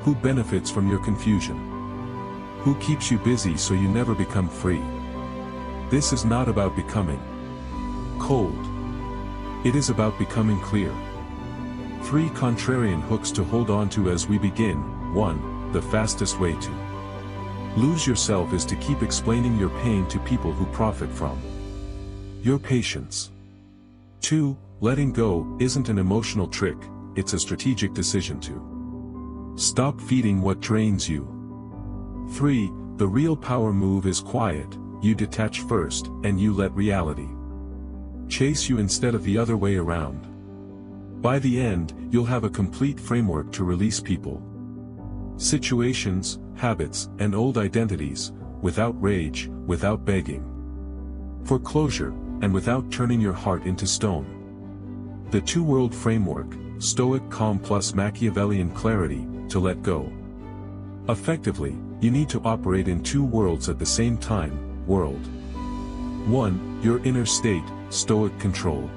Who benefits from your confusion? Who keeps you busy so you never become free? This is not about becoming cold. It is about becoming clear. 3 contrarian hooks to hold on to as we begin. 1. The fastest way to lose yourself is to keep explaining your pain to people who profit from your patience. 2. Letting go isn't an emotional trick, it's a strategic decision to stop feeding what drains you. 3. The real power move is quiet, you detach first, and you let reality chase you instead of the other way around. By the end, you'll have a complete framework to release people, situations, habits, and old identities, without rage, without begging for closure, and without turning your heart into stone. The two-world framework, Stoic calm plus Machiavellian clarity, to let go. Effectively, you need to operate in 2 worlds at the same time. World 1, your inner state, Stoic control.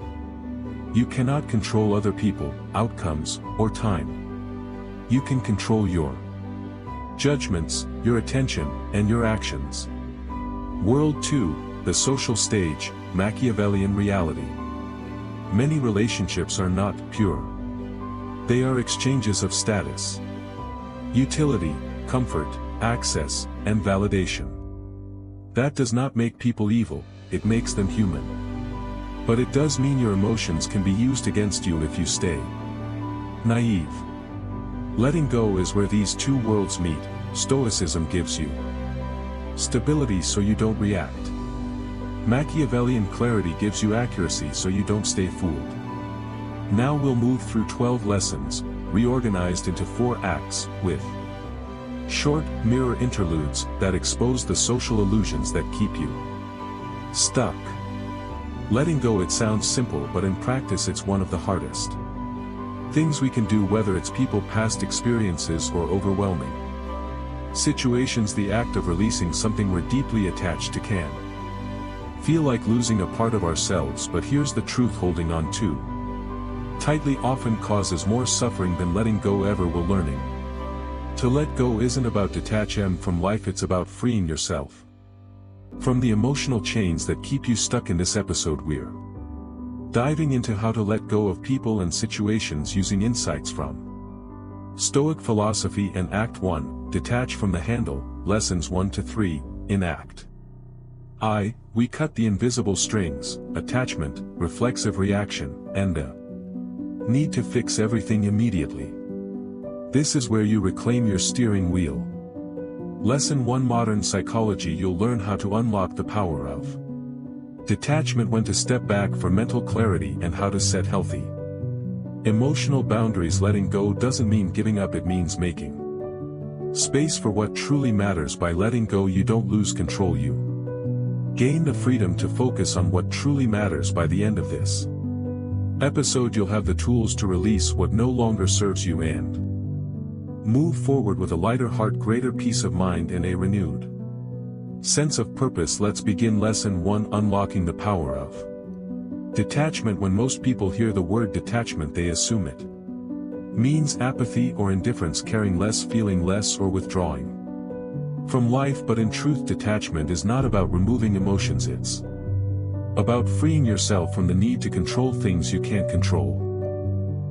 You cannot control other people, outcomes, or time. You can control your judgments, your attention, and your actions. World 2, the social stage, Machiavellian reality. Many relationships are not pure. They are exchanges of status, utility, comfort, access, and validation. That does not make people evil, it makes them human. But it does mean your emotions can be used against you if you stay naive. Letting go is where these 2 worlds meet. Stoicism gives you stability so you don't react. Machiavellian clarity gives you accuracy so you don't stay fooled. Now we'll move through 12 lessons, reorganized into 4 acts, with short, mirror interludes that expose the social illusions that keep you stuck. Letting go, it sounds simple, but in practice it's one of the hardest things we can do, whether it's people, past experiences, or overwhelming situations. The act of releasing something we're deeply attached to can feel like losing a part of ourselves, but here's the truth: holding on too tightly often causes more suffering than letting go ever will. Learning to let go isn't about detaching from life, it's about freeing yourself from the emotional chains that keep you stuck. In this episode we're diving into how to let go of people and situations using insights from Stoic philosophy and Act 1, Detach from the Handle, Lessons 1 to 3, in Act I, we cut the invisible strings, attachment, reflexive reaction, and the need to fix everything immediately. This is where you reclaim your steering wheel. Lesson 1, Modern psychology. You'll learn how to unlock the power of detachment, when to step back for mental clarity, and how to set healthy emotional boundaries. Letting go doesn't mean giving up, it means making space for what truly matters. By letting go, you don't lose control, you gain the freedom to focus on what truly matters. By the end of this episode, you'll have the tools to release what no longer serves you and move forward with a lighter heart, greater peace of mind, and a renewed sense of purpose. Let's begin. Lesson 1, Unlocking the power of detachment. When most people hear the word detachment, they assume it means apathy or indifference, caring less, feeling less, or withdrawing from life. But in truth, detachment is not about removing emotions, it's about freeing yourself from the need to control things you can't control.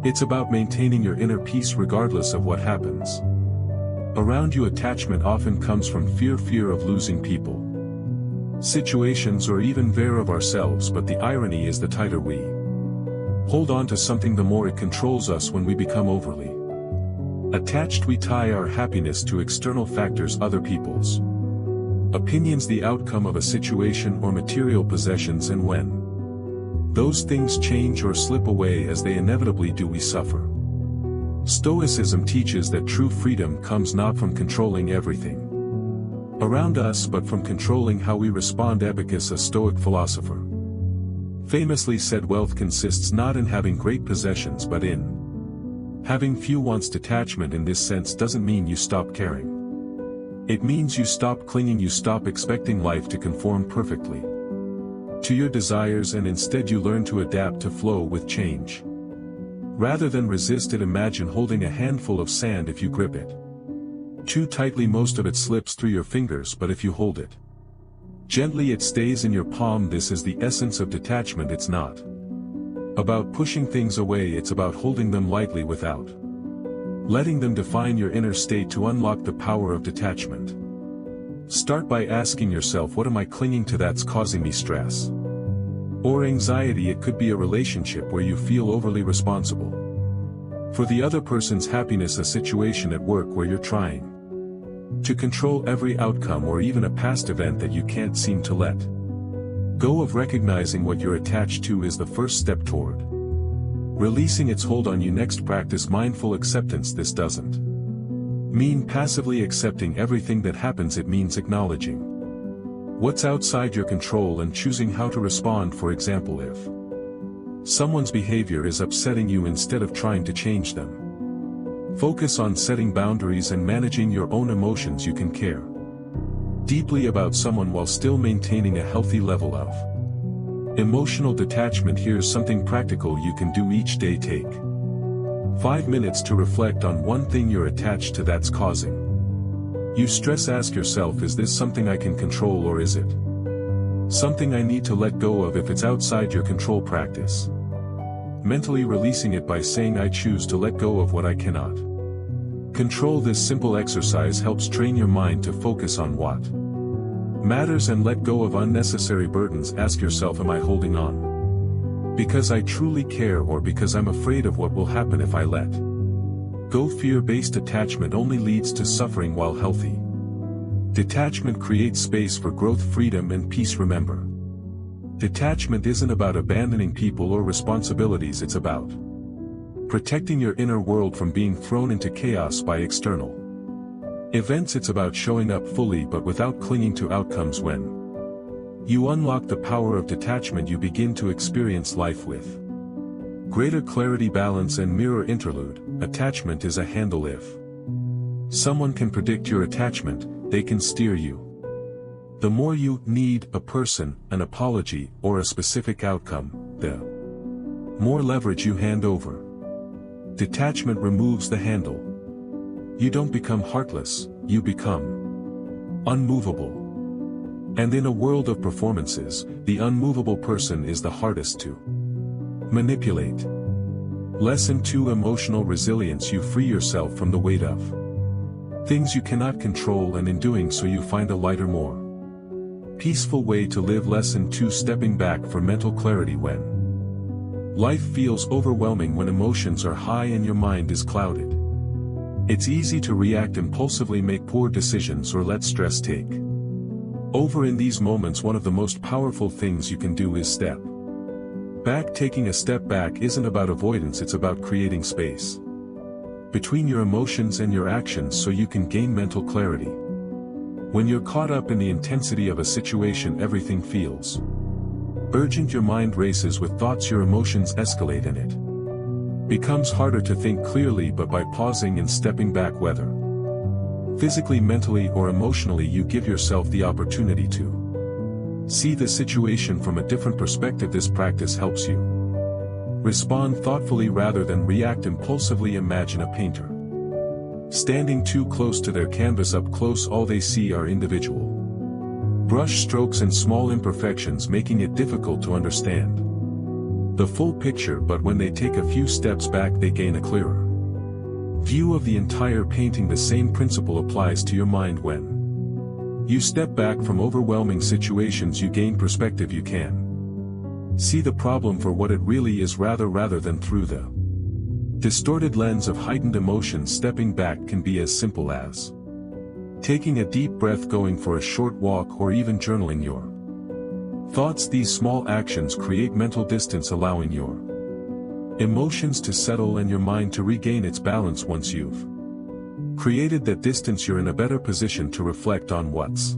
It's about maintaining your inner peace regardless of what happens around you. Attachment often comes from fear of losing people, situations, or even fear of ourselves. But the irony is, the tighter we hold on to something, the more it controls us. When we become overly attached, we tie our happiness to external factors, other people's opinions, the outcome of a situation, or material possessions, and when those things change or slip away, as they inevitably do, we suffer. Stoicism teaches that true freedom comes not from controlling everything around us, but from controlling how we respond. Epicus, a Stoic philosopher, famously said, wealth consists not in having great possessions but in having few wants. Detachment in this sense doesn't mean you stop caring. It means you stop clinging, you stop expecting life to conform perfectly to your desires, and instead you learn to adapt, to flow with change rather than resist it. Imagine holding a handful of sand. If you grip it Too tightly most of it slips through your fingers, but if you hold it gently it stays in your palm. This is the essence of detachment. It's not about pushing things away, it's about holding them lightly without letting them define your inner state. To unlock the power of detachment, start by asking yourself, what am I clinging to that's causing me stress or anxiety? It could be a relationship where you feel overly responsible for the other person's happiness, a situation at work where you're trying to control every outcome, or even a past event that you can't seem to let go of. Recognizing what you're attached to is the first step toward releasing its hold on you. Next, practice mindful acceptance. This doesn't mean passively accepting everything that happens, it means acknowledging what's outside your control and choosing how to respond. For example, if someone's behavior is upsetting you, instead of trying to change them, focus on setting boundaries and managing your own emotions. You can care deeply about someone while still maintaining a healthy level of emotional detachment. Here's something practical you can do each day. Take 5 minutes to reflect on one thing you're attached to that's causing you stress. Ask yourself, is this something I can control, or is it something I need to let go of? If it's outside your control, practice mentally releasing it by saying, I choose to let go of what I cannot control. This simple exercise helps train your mind to focus on what matters and let go of unnecessary burdens. Ask yourself, am I holding on because I truly care, or because I'm afraid of what will happen if I let go? Fear-based attachment only leads to suffering, while healthy detachment creates space for growth, freedom, and peace. Remember, detachment isn't about abandoning people or responsibilities, it's about protecting your inner world from being thrown into chaos by external events. It's about showing up fully but without clinging to outcomes. When you unlock the power of detachment, you begin to experience life with greater clarity, balance, and mirror. Interlude: attachment is a handle. If someone can predict your attachment, they can steer you. The more you need a person, an apology, or a specific outcome, the more leverage you hand over. Detachment removes the handle. You don't become heartless, you become unmovable. And in a world of performances, the unmovable person is the hardest to manipulate. Lesson 2: emotional resilience. You free yourself from the weight of things you cannot control, and in doing so you find a lighter, more peaceful way to live. Lesson 2: stepping back for mental clarity. When life feels overwhelming, when emotions are high and your mind is clouded, it's easy to react impulsively, make poor decisions, or let stress take over. In these moments, one of the most powerful things you can do is step back. Taking a step back isn't about avoidance, it's about creating space between your emotions and your actions so you can gain mental clarity. When you're caught up in the intensity of a situation, everything feels urgent, your mind races with thoughts, your emotions escalate, and it becomes harder to think clearly. But by pausing and stepping back, whether physically, mentally, or emotionally, you give yourself the opportunity to see the situation from a different perspective. This practice helps you respond thoughtfully rather than react impulsively. Imagine a painter standing too close to their canvas. Up close, all they see are individual brush strokes and small imperfections, making it difficult to understand the full picture. But when they take a few steps back, they gain a clearer view of the entire painting. The same principle applies to your mind. When you step back from overwhelming situations, you gain perspective. You can see the problem for what it really is, rather than through the distorted lens of heightened emotions. Stepping back can be as simple as taking a deep breath, going for a short walk, or even journaling your thoughts. These small actions create mental distance, allowing your emotions to settle and your mind to regain its balance. Once you've created that distance, you're in a better position to reflect on what's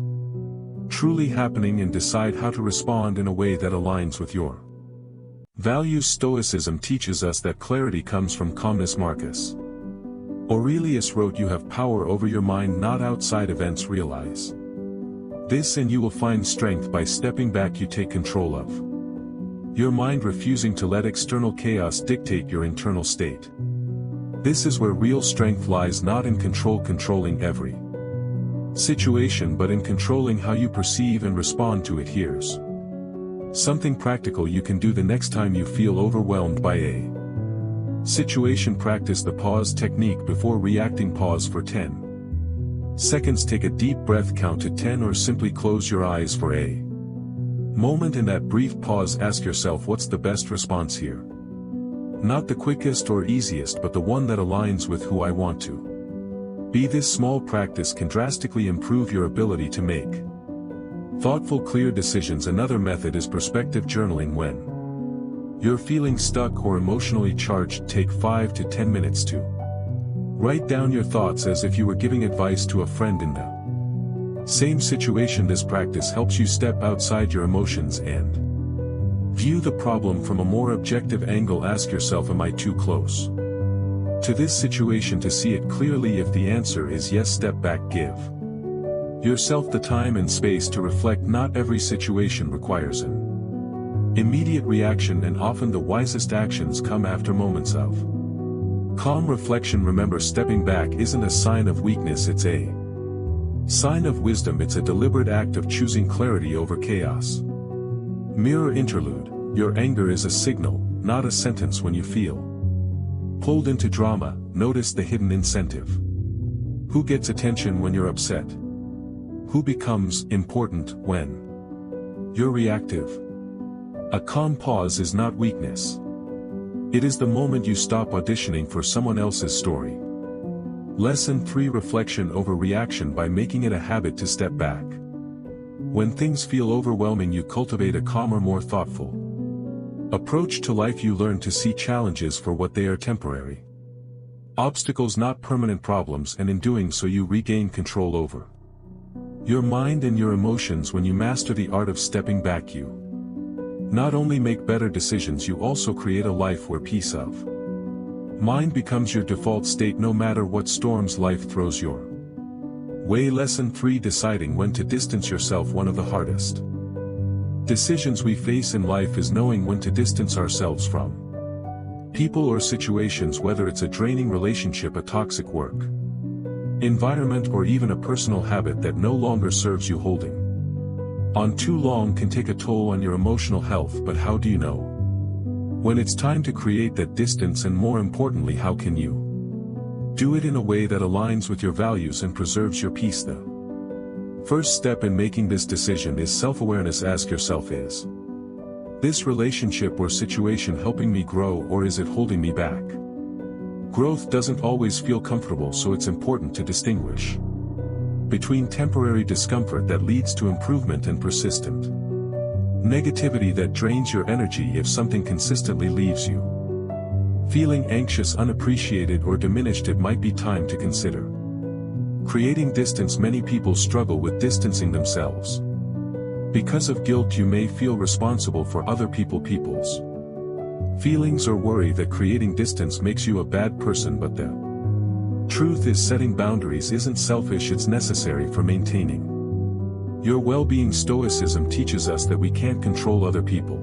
truly happening and decide how to respond in a way that aligns with your values. Stoicism teaches us that clarity comes from calmness. Marcus Aurelius wrote, "You have power over your mind, not outside events." Realize this and you will find strength by stepping back. You take control of your mind, refusing to let external chaos dictate your internal state. This is where real strength lies, not in controlling every situation, but in controlling how you perceive and respond to it. Here's something practical you can do the next time you feel overwhelmed by a situation. Practice the pause technique before reacting. Pause for 10 seconds. Take a deep breath, count to 10, or simply close your eyes for a moment. In that brief pause, ask yourself, what's the best response here? Not the quickest or easiest, but the one that aligns with who I want to be. This small practice can drastically improve your ability to make thoughtful, clear decisions. Another method is perspective journaling. When you're feeling stuck or emotionally charged, take 5 to 10 minutes to write down your thoughts as if you were giving advice to a friend in the same situation. This practice helps you step outside your emotions and view the problem from a more objective angle. Ask yourself, am I too close to this situation to see it clearly? If the answer is yes, step back. Give yourself the time and space to reflect. Not every situation requires an immediate reaction, and often the wisest actions come after moments of calm reflection. Remember, stepping back isn't a sign of weakness, it's a sign of wisdom. It's a deliberate act of choosing clarity over chaos. Mirror interlude. Your anger is a signal, not a sentence. When you feel pulled into drama, notice the hidden incentive. Who gets attention when you're upset? Who becomes important when you're reactive? A calm pause is not weakness. It is the moment you stop auditioning for someone else's story. Lesson 3: reflection over reaction. By making it a habit to step back when things feel overwhelming, you cultivate a calmer, more thoughtful approach to life. You learn to see challenges for what they are: temporary obstacles, not permanent problems, and in doing so you regain control over your mind and your emotions. When you master the art of stepping back, you not only make better decisions, you also create a life where peace of mind becomes your default state, no matter what storms life throws your way. Lesson 3: deciding when to distance yourself. One of the hardest decisions we face in life is knowing when to distance ourselves from people or situations, whether it's a draining relationship, a toxic work environment, or even a personal habit that no longer serves you. Holding on too long can take a toll on your emotional health, but how do you know when it's time to create that distance? And more importantly, how can you do it in a way that aligns with your values and preserves your peace? The first step in making this decision is self-awareness. Ask yourself, is this relationship or situation helping me grow, or is it holding me back? Growth doesn't always feel comfortable, so it's important to distinguish between temporary discomfort that leads to improvement and persistent negativity that drains your energy. If something consistently leaves you feeling anxious, unappreciated, or diminished, it might be time to consider creating distance. Many people struggle with distancing themselves because of guilt. You may feel responsible for other people's feelings, or worry that creating distance makes you a bad person, but the truth is, setting boundaries isn't selfish, it's necessary for maintaining your well-being. Stoicism teaches us that we can't control other people,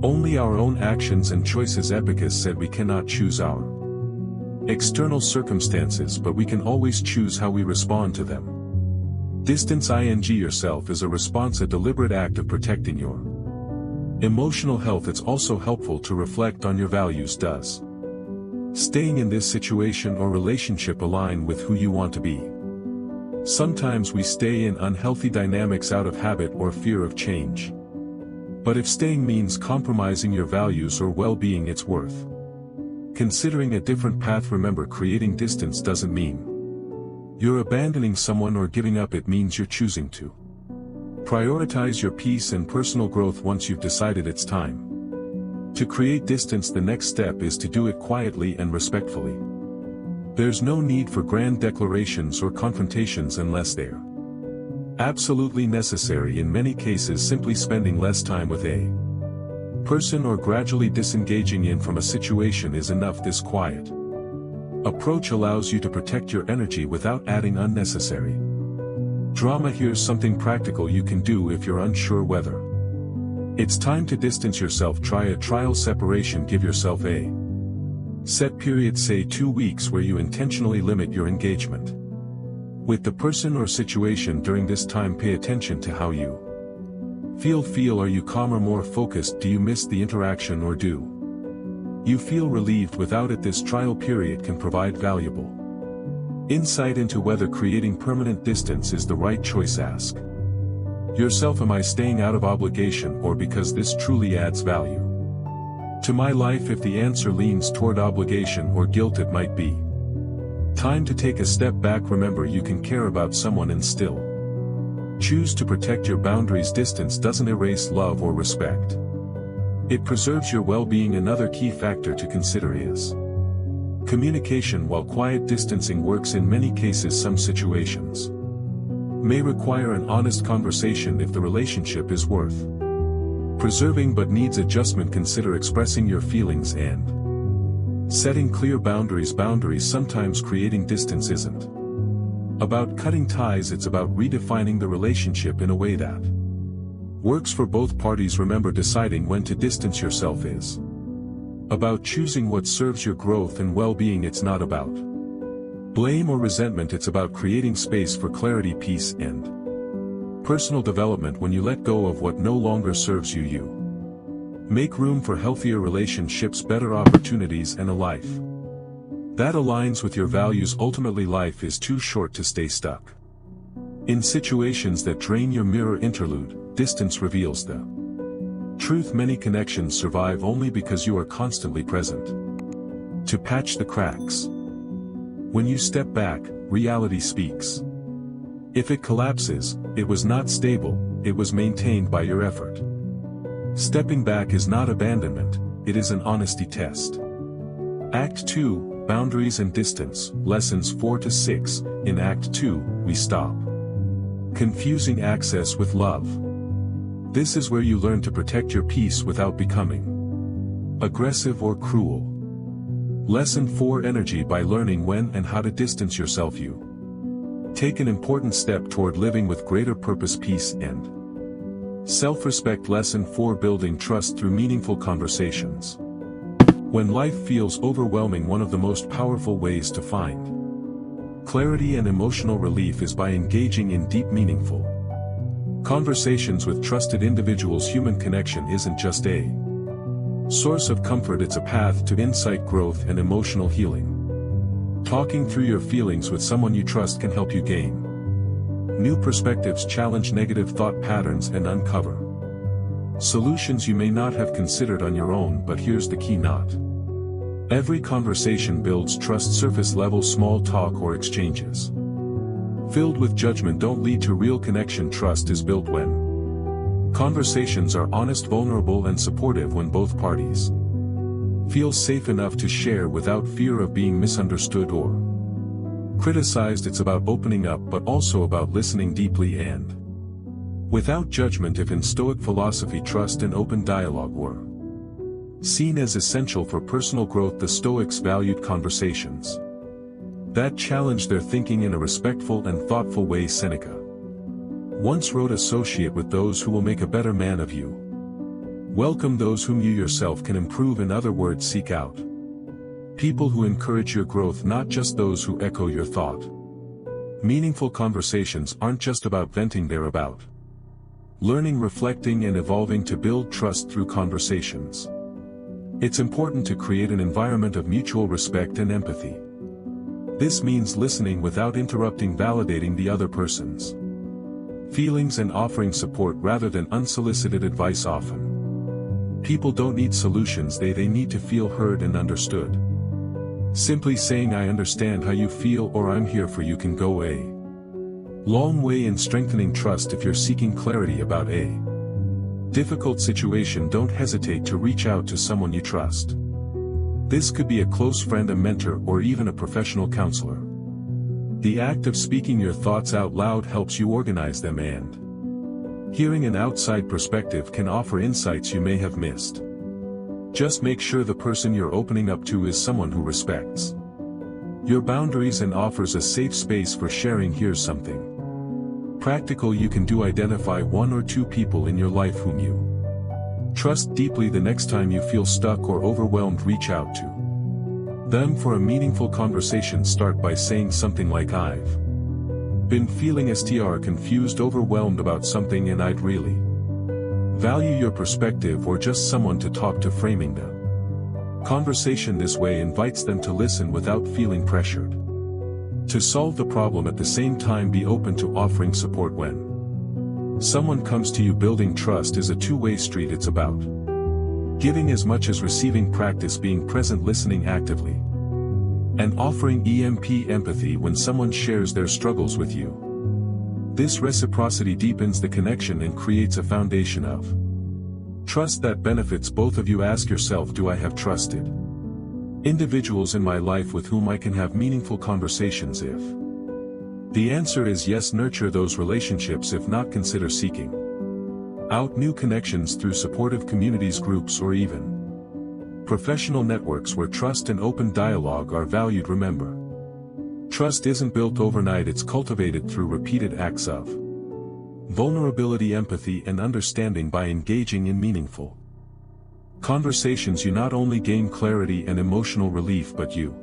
only our own actions and choices. Epictetus said we cannot choose our external circumstances, but we can always choose how we respond to them. Distance yourself is a response, a deliberate act of protecting your emotional health. It's also helpful to reflect on your values. Does staying in this situation or relationship align with who you want to be? Sometimes we stay in unhealthy dynamics out of habit or fear of change. But if staying means compromising your values or well-being, it's worth considering a different path. Remember, creating distance doesn't mean you're abandoning someone or giving up. It means you're choosing to prioritize your peace and personal growth. Once you've decided it's time to create distance, the next step is to do it quietly and respectfully. There's no need for grand declarations or confrontations unless they're absolutely necessary. In many cases, simply spending less time with a person or gradually disengaging from a situation is enough. This quiet approach allows you to protect your energy without adding unnecessary drama. Here's something practical you can do if you're unsure whether it's time to distance yourself. Try a trial separation. Give yourself a Set period, say 2 weeks, where you intentionally limit your engagement with the person or situation. During this time, pay attention to how you feel. Are you calm or more focused? Do you miss the interaction, or do you feel relieved without it? This trial period can provide valuable insight into whether creating permanent distance is the right choice. Ask yourself, am I staying out of obligation or because this truly adds value to my life? If the answer leans toward obligation or guilt, it might be time to take a step back. Remember, you can care about someone and still choose to protect your boundaries. Distance doesn't erase love or respect. It preserves your well-being. Another key factor to consider is communication. While quiet distancing works in many cases, some situations may require an honest conversation if the relationship is worth preserving but needs adjustment. Consider expressing your feelings and setting clear boundaries. Sometimes creating distance isn't about cutting ties, it's about redefining the relationship in a way that works for both parties. Remember, deciding when to distance yourself is about choosing what serves your growth and well-being. It's not about blame or resentment, it's about creating space for clarity, peace, and personal development. When you let go of what no longer serves you, you make room for healthier relationships, better opportunities, and a life that aligns with your values. Ultimately, life is too short to stay stuck in situations that drain your mirror. Interlude, distance reveals the truth. Many connections survive only because you are constantly present to patch the cracks. When you step back, reality speaks. If it collapses, it was not stable, it was maintained by your effort. Stepping back is not abandonment, it is an honesty test. Act 2, Boundaries and Distance, Lessons 4 to 6. In Act 2, we stop confusing access with love. This is where you learn to protect your peace without becoming aggressive or cruel. Lesson 4, Energy. By learning when and how to distance yourself, you take an important step toward living with greater purpose, peace, and self-respect. Lesson 4, Building Trust through Meaningful Conversations. When life feels overwhelming, one of the most powerful ways to find clarity and emotional relief is by engaging in deep, meaningful conversations with trusted individuals. Human connection isn't just a source of comfort, it's a path to insight, growth, and emotional healing. Talking through your feelings with someone you trust can help you gain new perspectives, challenge negative thought patterns, and uncover solutions you may not have considered on your own. But here's the key: not every conversation builds trust. Surface level small talk or exchanges filled with judgment don't lead to real connection. Trust is built when conversations are honest, vulnerable, and supportive. When both parties feel safe enough to share without fear of being misunderstood or criticized. It's about opening up, but also about listening deeply and without judgment. If in Stoic philosophy trust and open dialogue were seen as essential for personal growth, the Stoics valued conversations that challenged their thinking in a respectful and thoughtful way. Seneca once wrote, "Associate with those who will make a better man of you. Welcome those whom you yourself can improve." In other words, seek out people who encourage your growth, not just those who echo your thought. Meaningful conversations aren't just about venting, they're about learning, reflecting, and evolving. To build trust through conversations, it's important to create an environment of mutual respect and empathy. This means listening without interrupting, validating the other person's feelings, and offering support rather than unsolicited advice. Often, people don't need solutions, they need to feel heard and understood. Simply saying "I understand how you feel" or "I'm here for you" can go a long way in strengthening trust. If you're seeking clarity about a difficult situation, don't hesitate to reach out to someone you trust. This could be a close friend, a mentor, or even a professional counselor. The act of speaking your thoughts out loud helps you organize them, and hearing an outside perspective can offer insights you may have missed. Just make sure the person you're opening up to is someone who respects your boundaries and offers a safe space for sharing. Here's something practical you can do: identify 1 or 2 people in your life whom you trust deeply. The next time you feel stuck or overwhelmed, reach out to Then for a meaningful conversation, start by saying something like, "I've been feeling confused, overwhelmed about something, and I'd really value your perspective," or just someone to talk to, framing the conversation this way invites them to listen without feeling pressured to solve the problem. At the same time, be open to offering support when someone comes to you. Building trust is a two-way street. It's about giving as much as receiving. Practice being present, listening actively, and offering empathy when someone shares their struggles with you. This reciprocity deepens the connection and creates a foundation of trust that benefits both of you. Ask yourself, do I have trusted individuals in my life with whom I can have meaningful conversations? If the answer is yes, nurture those relationships. If not, consider seeking out new connections through supportive communities, groups, or even professional networks where trust and open dialogue are valued. Remember, trust isn't built overnight, it's cultivated through repeated acts of vulnerability, empathy, and understanding. By engaging in meaningful conversations, you not only gain clarity and emotional relief, but you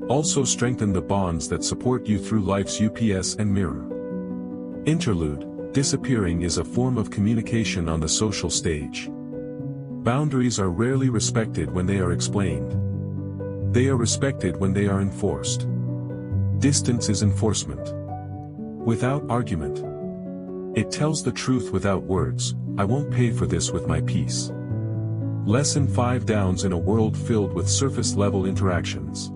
also strengthen the bonds that support you through life's ups and mirror. Interlude: disappearing is a form of communication on the social stage. Boundaries are rarely respected when they are explained. They are respected when they are enforced. Distance is enforcement without argument. It tells the truth without words. I won't pay for this with my peace. Lesson 5: downs in a world filled with surface-level interactions.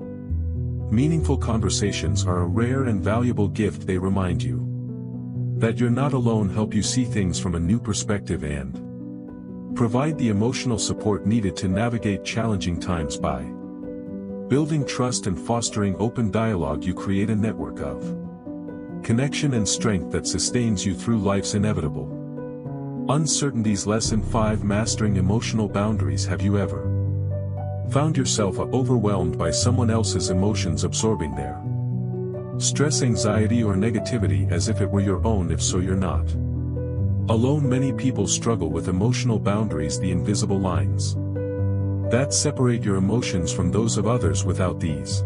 Meaningful conversations are a rare and valuable gift. They remind you that you're not alone, help you see things from a new perspective, and provide the emotional support needed to navigate challenging times. By building trust and fostering open dialogue, you create a network of connection and strength that sustains you through life's inevitable uncertainties. Lesson 5: mastering emotional boundaries. Have you ever found yourself overwhelmed by someone else's emotions, absorbing their stress, anxiety, or negativity as if it were your own? If so, you're not alone. Many people struggle with emotional boundaries, the invisible lines that separate your emotions from those of others. Without these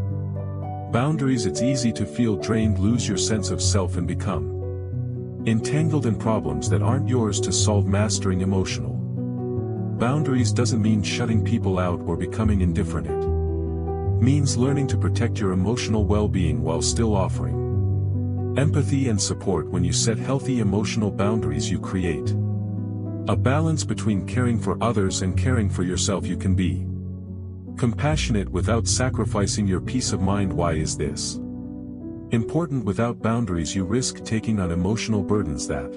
boundaries, it's easy to feel drained, lose your sense of self, and become entangled in problems that aren't yours to solve. Mastering emotional boundaries doesn't mean shutting people out or becoming indifferent. It means learning to protect your emotional well-being while still offering empathy and support. When you set healthy emotional boundaries, you create a balance between caring for others and caring for yourself. You can be compassionate without sacrificing your peace of mind. Why is this important? Without boundaries, you risk taking on emotional burdens that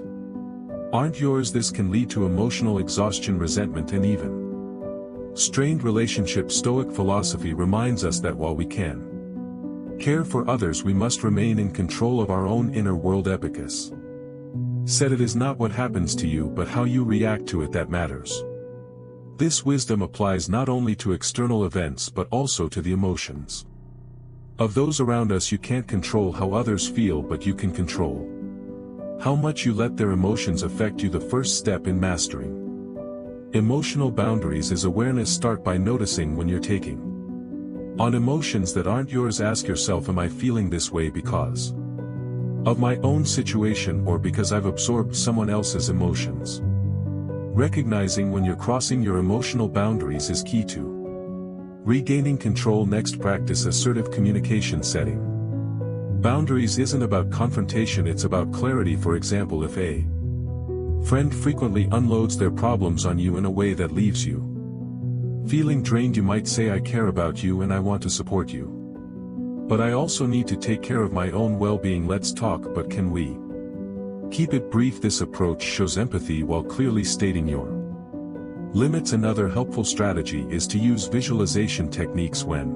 aren't yours. This can lead to emotional exhaustion, resentment, and even strained relationships. Stoic philosophy reminds us that while we can care for others, we must remain in control of our own inner world. Epictetus said, "It is not what happens to you but how you react to it that matters." This wisdom applies not only to external events but also to the emotions of those around us. You can't control how others feel, but you can control how much you let their emotions affect you. The first step in mastering emotional boundaries is awareness. Start by noticing when you're taking on emotions that aren't yours. Ask yourself, am I feeling this way because of my own situation or because I've absorbed someone else's emotions? Recognizing when you're crossing your emotional boundaries is key to regaining control. Next, practice assertive communication. Setting boundaries isn't about confrontation, it's about clarity. For example, if a friend frequently unloads their problems on you in a way that leaves you feeling drained, you might say, "I care about you and I want to support you, but I also need to take care of my own well-being. Let's talk, but can we keep it brief?" This approach shows empathy while clearly stating your limits. Another helpful strategy is to use visualization techniques. When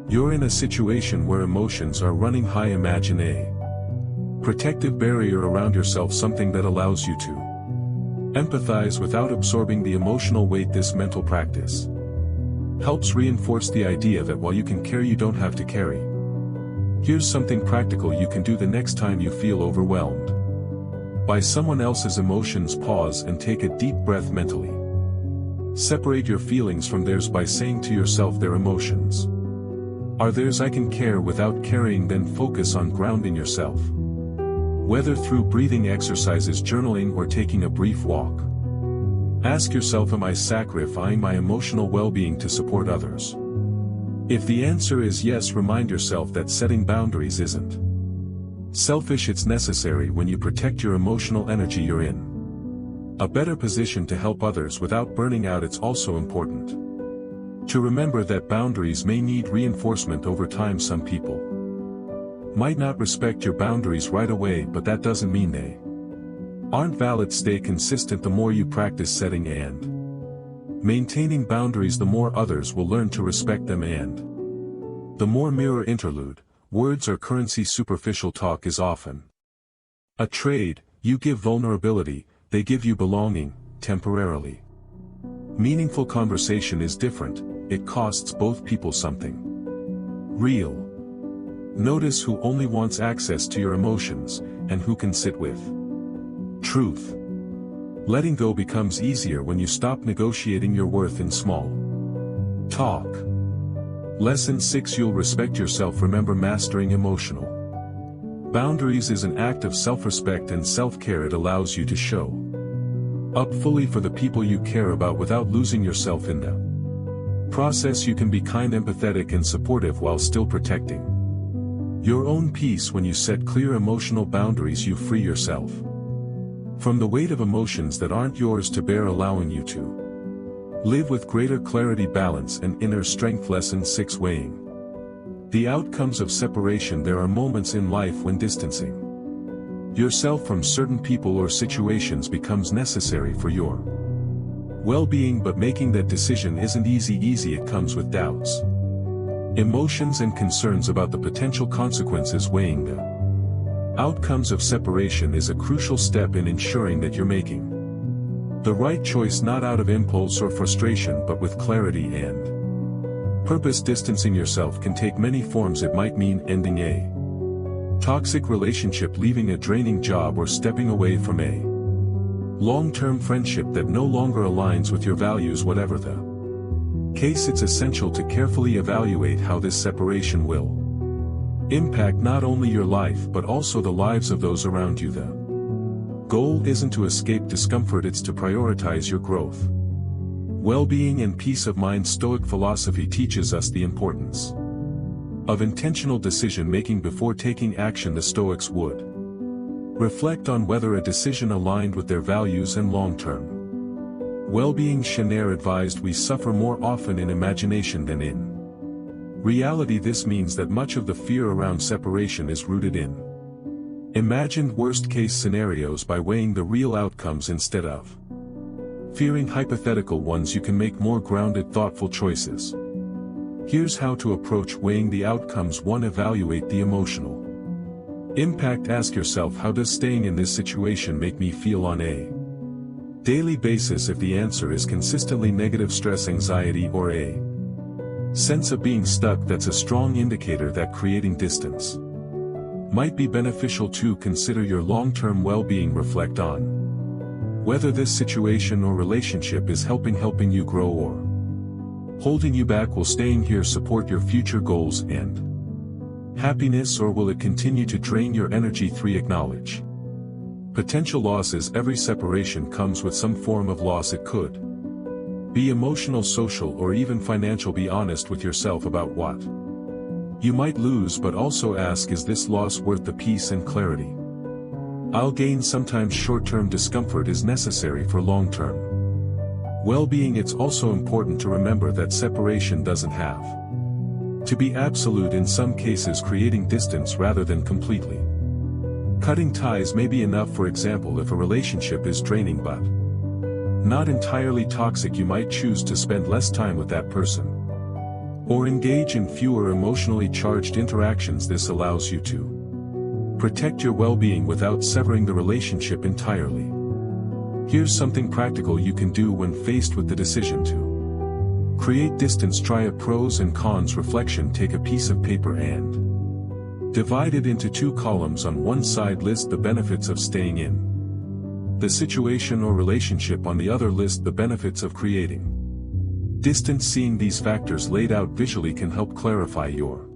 you're in a situation where emotions are running high, imagine a protective barrier around yourself, something that allows you to empathize without absorbing the emotional weight. This mental practice helps reinforce the idea that while you can care, you don't have to carry. Here's something practical you can do the next time you feel overwhelmed by someone else's emotions. Pause and take a deep breath. Mentally separate your feelings from theirs by saying to yourself, their emotions Are theirs I can care without carrying, then focus on grounding yourself. Whether through breathing exercises, journaling, or taking a brief walk. Ask yourself, am I sacrificing my emotional well-being to support others? If the answer is yes, remind yourself that setting boundaries isn't selfish, it's necessary when you protect your emotional energy. You're in a better position to help others without burning out. It's also important to remember that boundaries may need reinforcement over time. Some people might not respect your boundaries right away, but that doesn't mean they aren't valid. Stay consistent. The more you practice setting and maintaining boundaries, the more others will learn to respect them. And the more mirror interlude, words are currency. Superficial talk is often a trade. You give vulnerability, they give you belonging, temporarily. Meaningful conversation is different, it costs both people something real. Notice who only wants access to your emotions, and who can sit with truth. Letting go becomes easier when you stop negotiating your worth in small talk. Lesson 6: You'll respect yourself. Remember, mastering emotional boundaries is an act of self-respect and self-care. It allows you to show up fully for the people you care about without losing yourself in the process. You can be kind, empathetic, and supportive while still protecting your own peace. When you set clear emotional boundaries, you free yourself from the weight of emotions that aren't yours to bear, allowing you to live with greater clarity, balance, and inner strength. Lesson 6: Weighing the outcomes of separation. There are moments in life when distancing yourself from certain people or situations becomes necessary for your well-being, but making that decision isn't easy. It comes with doubts, emotions, and concerns about the potential consequences. Weighing the outcomes of separation is a crucial step in ensuring that you're making the right choice, not out of impulse or frustration, but with clarity and purpose. Distancing yourself can take many forms. It might mean ending a toxic relationship, leaving a draining job, or stepping away from a long-term friendship that no longer aligns with your values. Whatever the case, it's essential to carefully evaluate how this separation will impact not only your life but also the lives of those around you. The goal isn't to escape discomfort, it's to prioritize your growth, well-being, and peace of mind. Stoic philosophy teaches us the importance of intentional decision-making before taking action. The Stoics would reflect on whether a decision aligned with their values and long-term well-being. Schener advised, we suffer more often in imagination than in reality. This means that much of the fear around separation is rooted in imagined worst-case scenarios. By weighing the real outcomes instead of fearing hypothetical ones, you can make more grounded, thoughtful choices. Here's how to approach weighing the outcomes. 1. Evaluate the emotional impact. Ask yourself, how does staying in this situation make me feel on a daily basis? If the answer is consistently negative, stress, anxiety, or a sense of being stuck, that's a strong indicator that creating distance might be beneficial. 2. Consider your long-term well-being. Reflect on whether this situation or relationship is helping you grow or holding you back. Will staying here support your future goals and happiness, or will it continue to drain your energy? 3. Acknowledge potential losses. Every separation comes with some form of loss. It could be emotional, social, or even financial. Be honest with yourself about what you might lose, but also ask, is this loss worth the peace and clarity I'll gain? Sometimes short-term discomfort is necessary for long-term well-being. It's also important to remember that separation doesn't have to be absolute. In some cases, creating distance rather than completely cutting ties may be enough. For example, if a relationship is draining but not entirely toxic, you might choose to spend less time with that person or engage in fewer emotionally charged interactions. This allows you to protect your well-being without severing the relationship entirely. Here's something practical you can do when faced with the decision to create distance. Try a pros and cons reflection. Take a piece of paper and divide it into 2 columns. On one side, list the benefits of staying in the situation or relationship. On the other, list the benefits of creating Distance. Seeing these factors laid out visually can help clarify your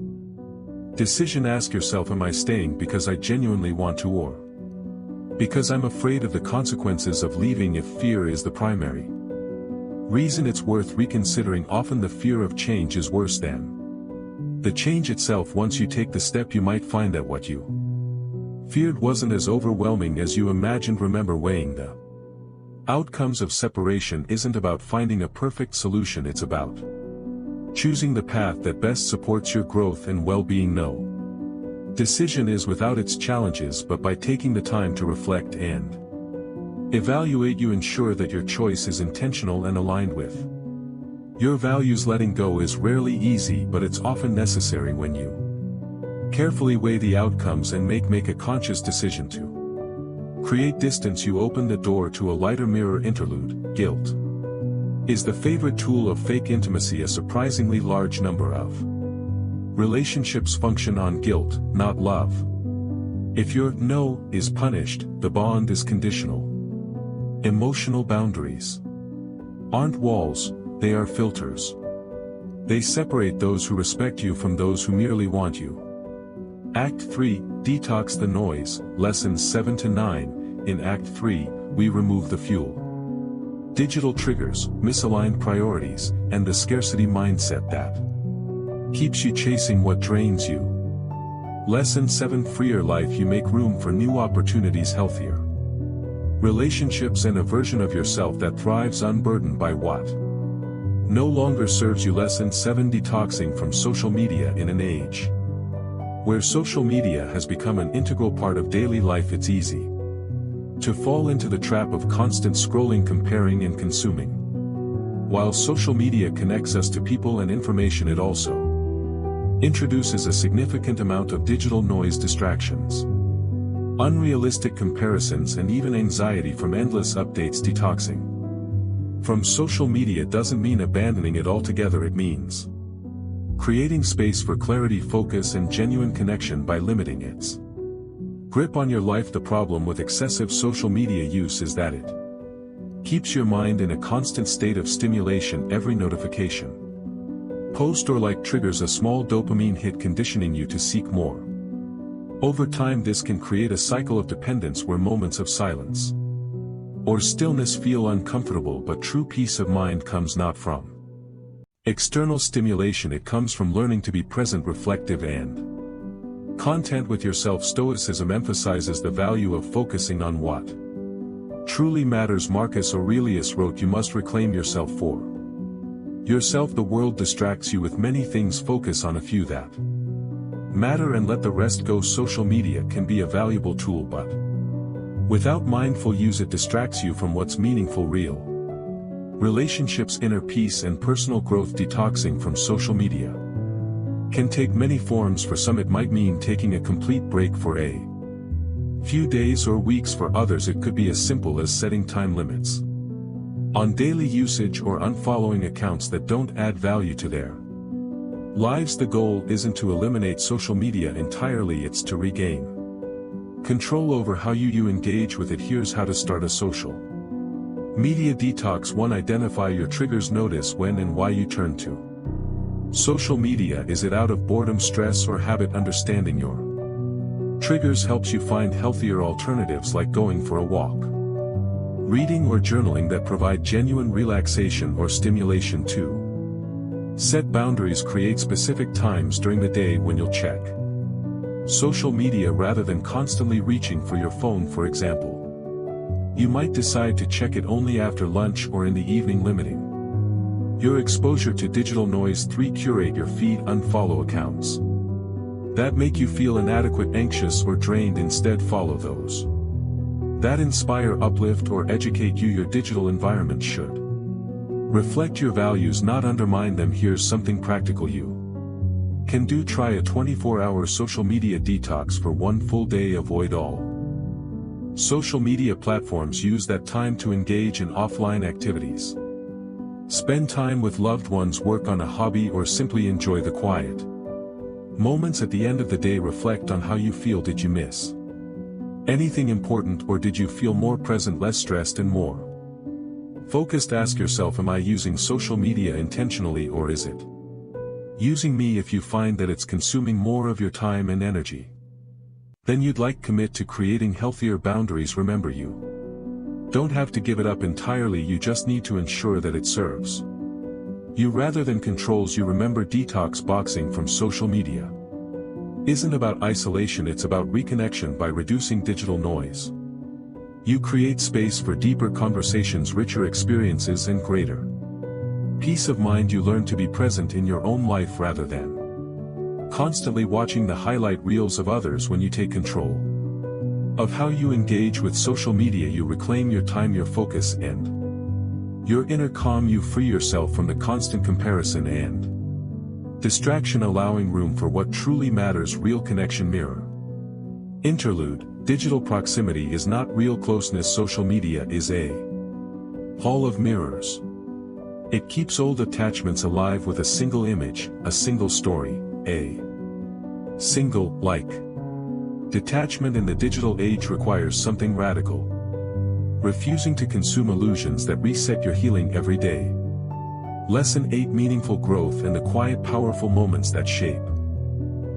decision. Ask yourself, am I staying because I genuinely want to, or because I'm afraid of the consequences of leaving? If fear is the primary reason, it's worth reconsidering. Often the fear of change is worse than the change itself. Once you take the step, you might find that what you feared wasn't as overwhelming as you imagined. Remember, weighing the outcomes of separation isn't about finding a perfect solution, it's about choosing the path that best supports your growth and well-being. No decision is without its challenges, but by taking the time to reflect and evaluate, you ensure that your choice is intentional and aligned with your values. Letting go is rarely easy, but it's often necessary. When you carefully weigh the outcomes and make a conscious decision to create distance, you open the door to a lighter mirror interlude. Guilt is the favorite tool of fake intimacy. A surprisingly large number of relationships function on guilt, not love. If your no is punished, the bond is conditional. Emotional boundaries aren't walls, they are filters. They separate those who respect you from those who merely want you. Act 3, Detox the noise. Lessons 7 to 9. In Act 3, we remove the fuel. Digital triggers, misaligned priorities, and the scarcity mindset that keeps you chasing what drains you. Lesson 7, Freer life. You make room for new opportunities, healthier relationships, and a version of yourself that thrives unburdened by what no longer serves you. Lesson 7, Detoxing from social media. In an age where social media has become an integral part of daily life, it's easy to fall into the trap of constant scrolling, comparing, and consuming. While social media connects us to people and information, it also introduces a significant amount of digital noise, distractions, unrealistic comparisons, and even anxiety from endless updates. Detoxing from social media doesn't mean abandoning it altogether. It means creating space for clarity, focus, and genuine connection by limiting its grip on your life. The problem with excessive social media use is that it keeps your mind in a constant state of stimulation. Every notification, post, or like triggers a small dopamine hit, conditioning you to seek more. Over time, this can create a cycle of dependence where moments of silence or stillness feel uncomfortable, but true peace of mind comes not from external stimulation. It comes from learning to be present, reflective, and content with yourself. Stoicism emphasizes the value of focusing on what truly matters. Marcus Aurelius wrote, "You must reclaim yourself for yourself. The world distracts you with many things. Focus on a few that matter and let the rest go." Social media can be a valuable tool, but without mindful use, it distracts you from what's meaningful. Real relationships, inner peace, and personal growth. Detoxing from social media can take many forms. For some, it might mean taking a complete break for a few days or weeks. For others, it could be as simple as setting time limits on daily usage or unfollowing accounts that don't add value to their lives. The goal isn't to eliminate social media entirely, it's to regain control over how you engage with it. Here's how to start a social media detox. 1. Identify your triggers. Notice when and why you turn to social media. Is it out of boredom, stress, or habit? Understanding your triggers helps you find healthier alternatives, like going for a walk, reading, or journaling that provide genuine relaxation or stimulation. 2. Set boundaries. Create specific times during the day when you'll check social media rather than constantly reaching for your phone. For example, you might decide to check it only after lunch or in the evening, limiting your exposure to digital noise. 3. Curate your feed. Unfollow accounts that make you feel inadequate, anxious, or drained. Instead, follow those that inspire, uplift, or educate you. Your digital environment should reflect your values, not undermine them. Here's something practical you can do. Try a 24-hour social media detox for 1 full day. Avoid all social media platforms. Use that time to engage in offline activities. Spend time with loved ones, work on a hobby, or simply enjoy the quiet moments. At the end of the day, reflect on how you feel. Did you miss anything important, or did you feel more present, less stressed, and more Focused, ask yourself, am I using social media intentionally, or is it using me? If you find that it's consuming more of your time and energy, then you'd like commit to creating healthier boundaries. Remember, you don't have to give it up entirely, you just need to ensure that it serves you rather than controls you. Remember, detox boxing from social media isn't about isolation, it's about reconnection. By reducing digital noise, you create space for deeper conversations, richer experiences, and greater peace of mind. You learn to be present in your own life rather than constantly watching the highlight reels of others. When you take control of how you engage with social media, you reclaim your time, your focus, and your inner calm. You free yourself from the constant comparison and distraction, allowing room for what truly matters. Real connection. Mirror interlude. Digital proximity is not real closeness. Social media is a hall of mirrors. It keeps old attachments alive with a single image, a single story, a single like. Detachment in the digital age requires something radical. Refusing to consume illusions that reset your healing every day. Lesson 8: Meaningful growth and the quiet, powerful moments that shape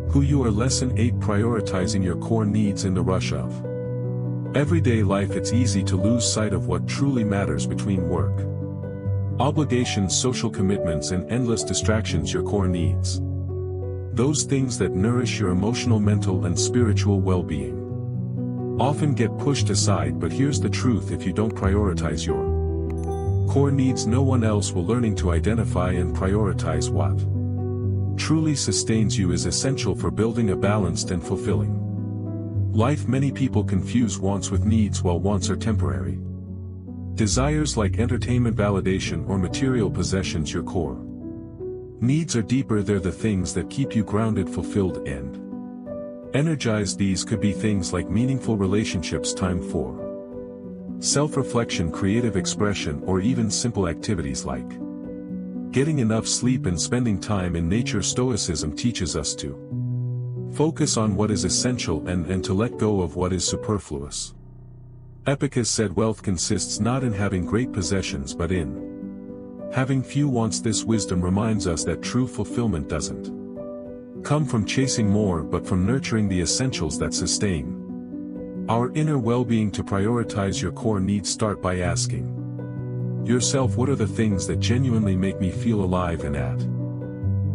who you are. Lesson 8: Prioritizing your core needs. In the rush of everyday life, it's easy to lose sight of what truly matters. Between work, obligations, social commitments, and endless distractions, your core needs, those things that nourish your emotional, mental, and spiritual well-being, often get pushed aside. But here's the truth: if you don't prioritize your core needs, no one else will. Learning to identify and prioritize what truly sustains you is essential for building a balanced and fulfilling life. Many people confuse wants with needs. While wants are temporary desires like entertainment, validation, or material possessions, your core needs are deeper. They're the things that keep you grounded, fulfilled, and energized. These could be things like meaningful relationships, time for self-reflection, creative expression, or even simple activities like getting enough sleep and spending time in nature. Stoicism teaches us to focus on what is essential and to let go of what is superfluous. Epictetus said, wealth consists not in having great possessions but in having few wants. This wisdom reminds us that true fulfillment doesn't come from chasing more but from nurturing the essentials that sustain our inner well-being. To prioritize your core needs, start by asking yourself, what are the things that genuinely make me feel alive and at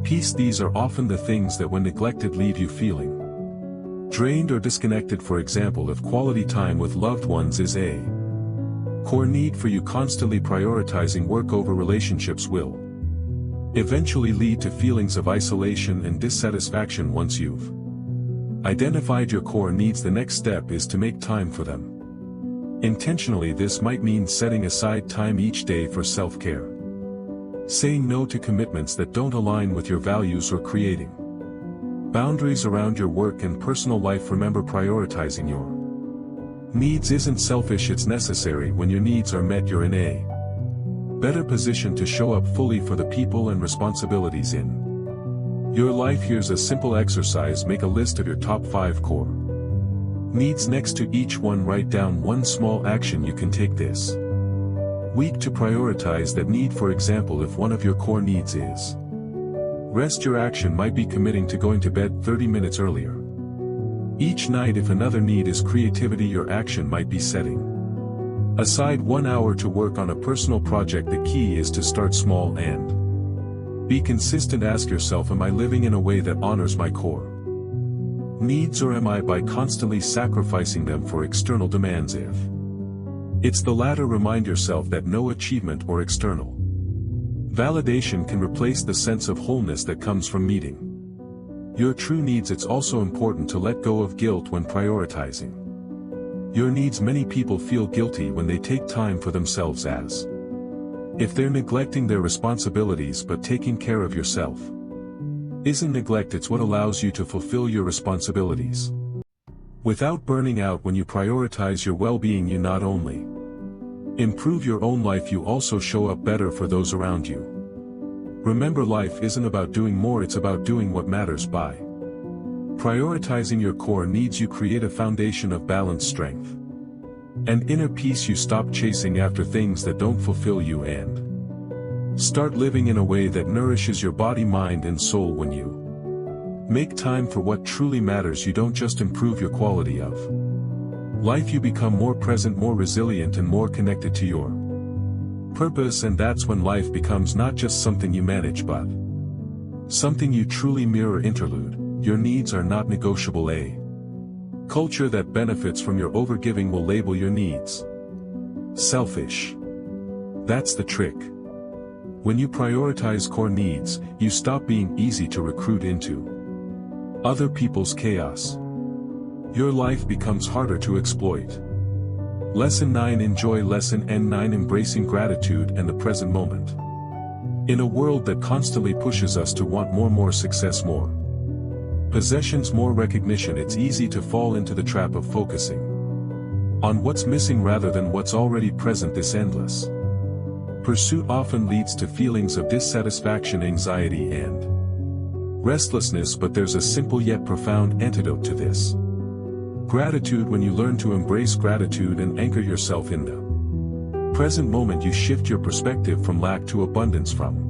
peace? These are often the things that, when neglected, leave you feeling drained or disconnected. For example, if quality time with loved ones is a core need for you, constantly prioritizing work over relationships will eventually lead to feelings of isolation and dissatisfaction. Once you've identified your core needs, the next step is to make time for them intentionally. This might mean setting aside time each day for self-care, saying no to commitments that don't align with your values, or creating boundaries around your work and personal life. Remember, prioritizing your needs isn't selfish, it's necessary. When your needs are met, you're in a better position to show up fully for the people and responsibilities in your life. Here's a simple exercise: make a list of your top 5 core needs. Next to each one, write down one small action you can take this week to prioritize that need. For example, if one of your core needs is rest, your action might be committing to going to bed 30 minutes earlier each night. If another need is creativity, your action might be setting aside 1 hour to work on a personal project. The key is to start small and be consistent. Ask yourself, am I living in a way that honors my core needs, or am I by constantly sacrificing them for external demands? If it's the latter, remind yourself that no achievement or external validation can replace the sense of wholeness that comes from meeting your true needs. It's also important to let go of guilt when prioritizing your needs. Many people feel guilty when they take time for themselves, as if they're neglecting their responsibilities. But taking care of yourself isn't neglect, it's what allows you to fulfill your responsibilities without burning out. When you prioritize your well-being, you not only improve your own life, you also show up better for those around you. Remember, life isn't about doing more, it's about doing what matters. By prioritizing your core needs, you create a foundation of balanced strength And inner peace, you stop chasing after things that don't fulfill you and start living in a way that nourishes your body, mind and soul. When you make time for what truly matters, you don't just improve your quality of life, you become more present, more resilient and more connected to your purpose. And that's when life becomes not just something you manage but something you truly mirror. Interlude. Your needs are not negotiable. A culture that benefits from your overgiving will label your needs selfish. That's the trick. When you prioritize core needs, you stop being easy to recruit into other people's chaos. Your life becomes harder to exploit. Lesson 9. Enjoy. Lesson N9. Embracing gratitude and the present moment. In a world that constantly pushes us to want more success, more possessions, more recognition, it's easy to fall into the trap of focusing on what's missing rather than what's already present. This endless pursuit often leads to feelings of dissatisfaction, anxiety and restlessness, but there's a simple yet profound antidote to this. Gratitude. When you learn to embrace gratitude and anchor yourself in the present moment, you shift your perspective from lack to abundance, from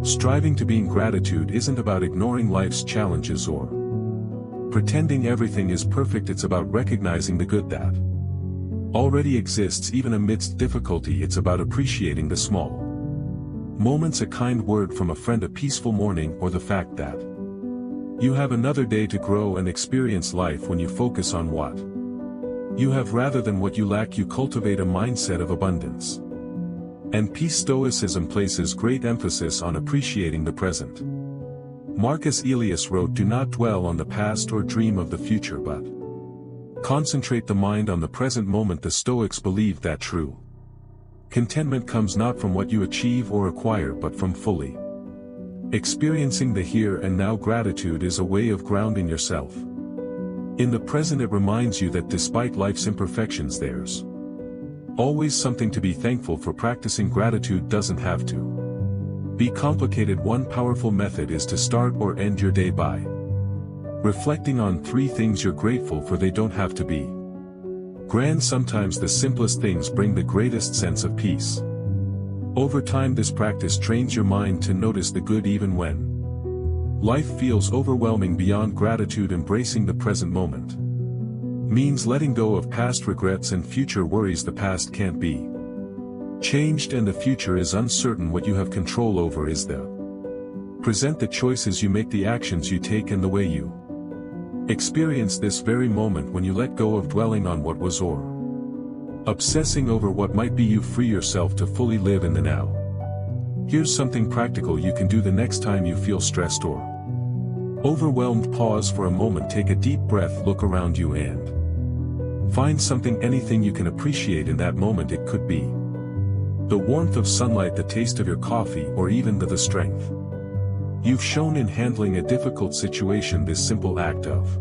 striving to being. Gratitude isn't about ignoring life's challenges or pretending everything is perfect. It's about recognizing the good that already exists even amidst difficulty. It's about appreciating the small moments, a kind word from a friend, a peaceful morning, or the fact that you have another day to grow and experience life. When you focus on what you have rather than what you lack, you cultivate a mindset of abundance and peace. Stoicism places great emphasis on appreciating the present. Marcus Aurelius wrote, "Do not dwell on the past or dream of the future, but concentrate the mind on the present moment." The Stoics believe that true contentment comes not from what you achieve or acquire but from fully experiencing the here and now. Gratitude is a way of grounding yourself in the present. It reminds you that despite life's imperfections, there's always something to be thankful for. Practicing gratitude doesn't have to be complicated. One powerful method is to start or end your day by reflecting on 3 things you're grateful for. They don't have to be grand. Sometimes the simplest things bring the greatest sense of peace. Over time, this practice trains your mind to notice the good even when life feels overwhelming. Beyond gratitude, embracing the present moment means letting go of past regrets and future worries. The past can't be changed and the future is uncertain. What you have control over is the present, the choices you make, the actions you take and the way you experience this very moment. When you let go of dwelling on what was or obsessing over what might be, you free yourself to fully live in the now. Here's something practical you can do the next time you feel stressed or overwhelmed. Pause for a moment, take a deep breath, look around you and find something, anything you can appreciate in that moment. It could be the warmth of sunlight, the taste of your coffee, or even the strength you've shown in handling a difficult situation. This simple act of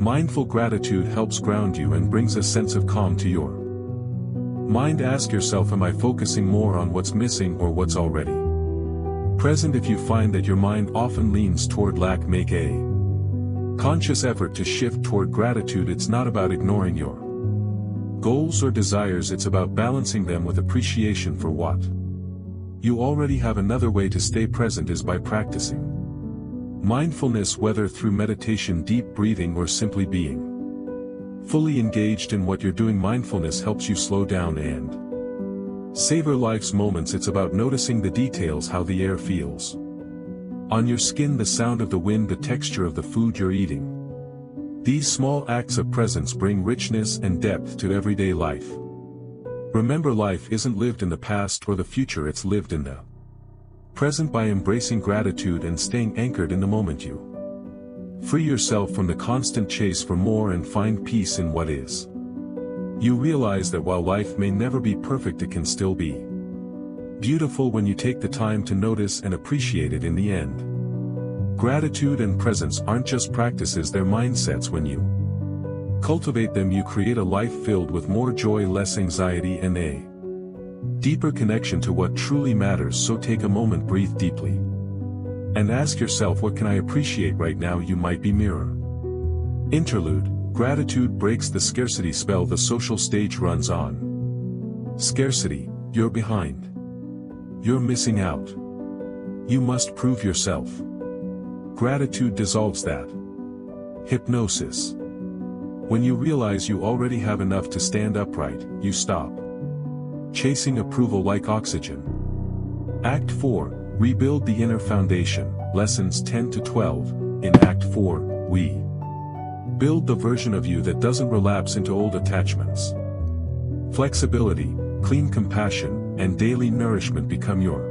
mindful gratitude helps ground you and brings a sense of calm to your mind. Ask yourself, am I focusing more on what's missing or what's already present? If you find that your mind often leans toward lack, make a conscious effort to shift toward gratitude. It's not about ignoring your goals or desires, it's about balancing them with appreciation for what you already have. Another way to stay present is by practicing mindfulness, whether through meditation, deep breathing, or simply being fully engaged in what you're doing. Mindfulness helps you slow down and savor life's moments. It's about noticing the details, how the air feels on your skin, the sound of the wind, the texture of the food you're eating. These small acts of presence bring richness and depth to everyday life. Remember, life isn't lived in the past or the future, it's lived in the present. By embracing gratitude and staying anchored in the moment, you free yourself from the constant chase for more and find peace in what is. You realize that while life may never be perfect, it can still be beautiful when you take the time to notice and appreciate it. In the end, gratitude and presence aren't just practices, they're mindsets. When you cultivate them, you create a life filled with more joy, less anxiety, and a deeper connection to what truly matters. So take a moment, breathe deeply, and ask yourself, what can I appreciate right now? You might be mirror. Interlude. Gratitude breaks the scarcity spell the social stage runs on. Scarcity, you're behind. You're missing out. You must prove yourself. Gratitude dissolves that. Hypnosis. When you realize you already have enough to stand upright, you stop chasing approval like oxygen. Act 4, Rebuild the Inner Foundation, Lessons 10 to 12. In Act 4, we build the version of you that doesn't relapse into old attachments. Flexibility, clean compassion, and daily nourishment become your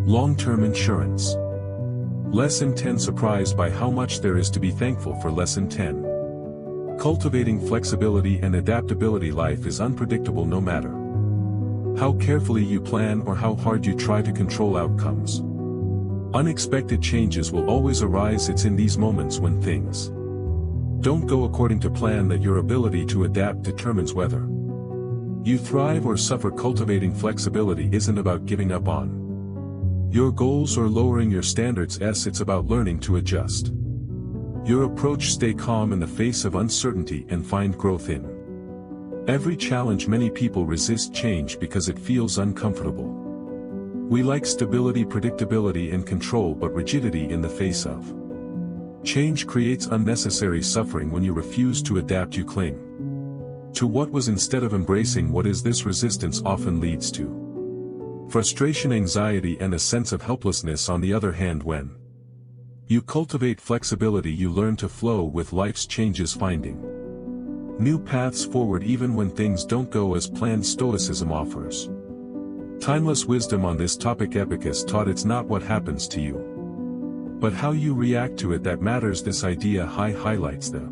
long-term insurance. Lesson 10. Surprised by how much there is to be thankful for. Lesson 10. Cultivating flexibility and adaptability. Life is unpredictable no matter how carefully you plan or how hard you try to control outcomes. Unexpected changes will always arise. It's in these moments when things don't go according to plan that your ability to adapt determines whether you thrive or suffer. Cultivating flexibility isn't about giving up on your goals or lowering your standards. It's about learning to adjust your approach. Stay calm in the face of uncertainty and find growth in every challenge. Many people resist change because it feels uncomfortable. We like stability, predictability, and control, but rigidity in the face of change creates unnecessary suffering. When you refuse to adapt, you cling to what was instead of embracing what is. This resistance often leads to frustration, anxiety, and a sense of helplessness. On the other hand, when you cultivate flexibility, you learn to flow with life's changes, finding new paths forward even when things don't go as planned. Stoicism offers timeless wisdom on this topic. Epicus taught it's not what happens to you, but how you react to it that matters. This idea highlights the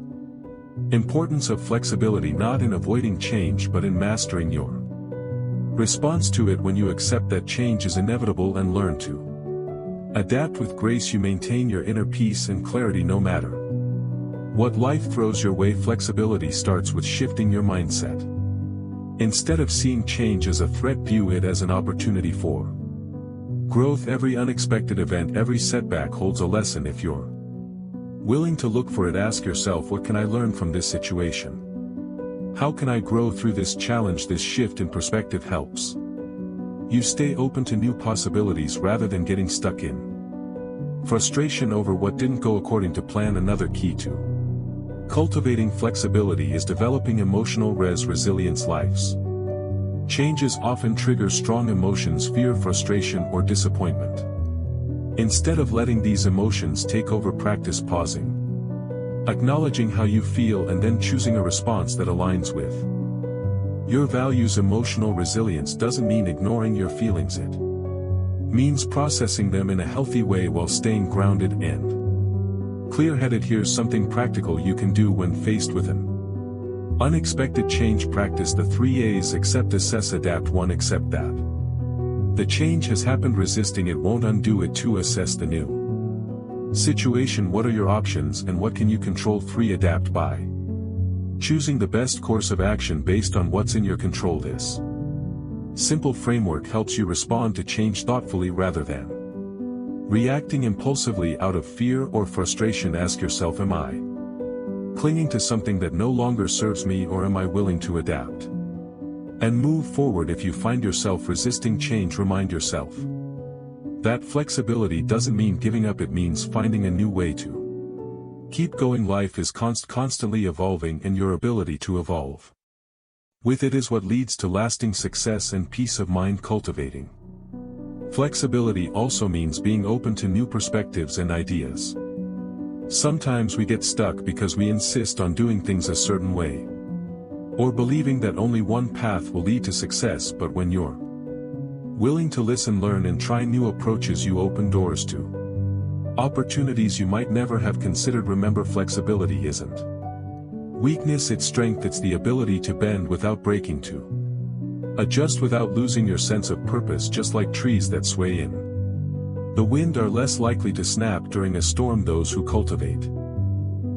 importance of flexibility, not in avoiding change but in mastering your response to it. When you accept that change is inevitable and learn to adapt with grace, you maintain your inner peace and clarity no matter what life throws your way. Flexibility starts with shifting your mindset. Instead of seeing change as a threat, view it as an opportunity for growth. Every unexpected event, every setback holds a lesson. If you're willing to look for it, ask yourself, what can I learn from this situation? How can I grow through this challenge? This shift in perspective helps you stay open to new possibilities rather than getting stuck in frustration over what didn't go according to plan. Another key to cultivating flexibility is developing emotional resilience. Life's changes often trigger strong emotions, fear, frustration, or disappointment. Instead of letting these emotions take over, practice pausing, acknowledging how you feel, and then choosing a response that aligns with your values. Emotional resilience doesn't mean ignoring your feelings. It means processing them in a healthy way while staying grounded and clear-headed. Here's something practical you can do when faced with an unexpected change. Practice the 3 A's: accept, assess, adapt. 1. Accept that the change has happened. Resisting it won't undo it. 2. Assess the new situation. What are your options and what can you control? 3. Adapt by choosing the best course of action based on what's in your control. This simple framework helps you respond to change thoughtfully rather than reacting impulsively out of fear or frustration. Ask yourself, am I clinging to something that no longer serves me, or am I willing to adapt and move forward? If you find yourself resisting change, remind yourself that flexibility doesn't mean giving up. It means finding a new way to keep going. Life is constantly evolving, and your ability to evolve with it is what leads to lasting success and peace of mind. Cultivating flexibility also means being open to new perspectives and ideas. Sometimes we get stuck because we insist on doing things a certain way, or believing that only one path will lead to success. But when you're willing to listen, learn, and try new approaches, you open doors to opportunities you might never have considered. Remember, flexibility isn't weakness, it's strength. It's the ability to bend without breaking, to adjust without losing your sense of purpose. Just like trees that sway in the wind are less likely to snap during a storm, those who cultivate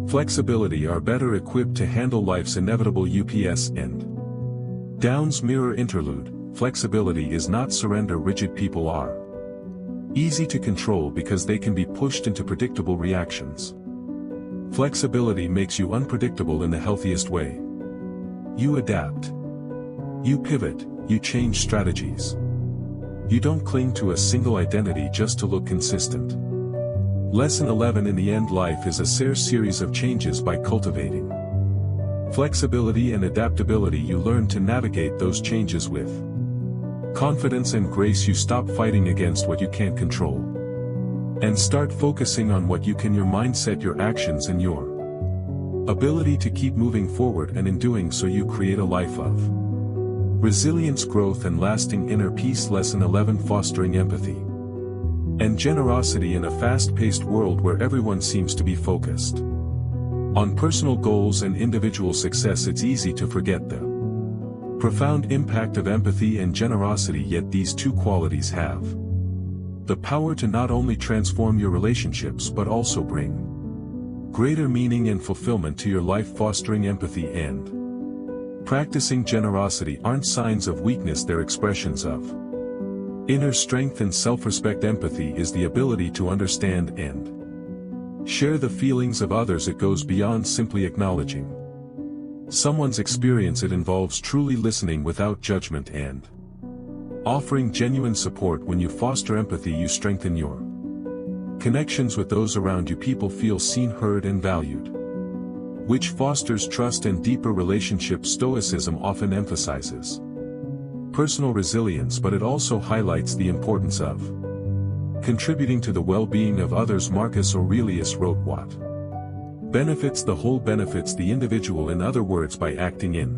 flexibility are better equipped to handle life's inevitable ups and downs. Mirror interlude. Flexibility is not surrender. Rigid people are easy to control because they can be pushed into predictable reactions. Flexibility makes you unpredictable in the healthiest way. You adapt. You pivot, you change strategies. You don't cling to a single identity just to look consistent. Lesson 11. In the end, life is a series of changes. By cultivating flexibility and adaptability, you learn to navigate those changes with confidence and grace. You stop fighting against what you can't control and start focusing on what you can. Your mindset, your actions, and your ability to keep moving forward, and in doing so you create a life of resilience, growth, and lasting inner peace. Lesson 11. Fostering empathy and generosity. In a fast-paced world where everyone seems to be focused on personal goals and individual success, it's easy to forget the profound impact of empathy and generosity. Yet these two qualities have the power to not only transform your relationships but also bring greater meaning and fulfillment to your life. Fostering empathy and practicing generosity aren't signs of weakness, they're expressions of inner strength and self-respect. Empathy is the ability to understand and share the feelings of others. It goes beyond simply acknowledging someone's experience. It involves truly listening without judgment and offering genuine support. When you foster empathy, you strengthen your connections with those around you. People feel seen, heard, and valued, which fosters trust and deeper relationships. Stoicism often emphasizes personal resilience, but it also highlights the importance of contributing to the well-being of others. Marcus Aurelius wrote, "What benefits the whole benefits the individual." In other words, by acting in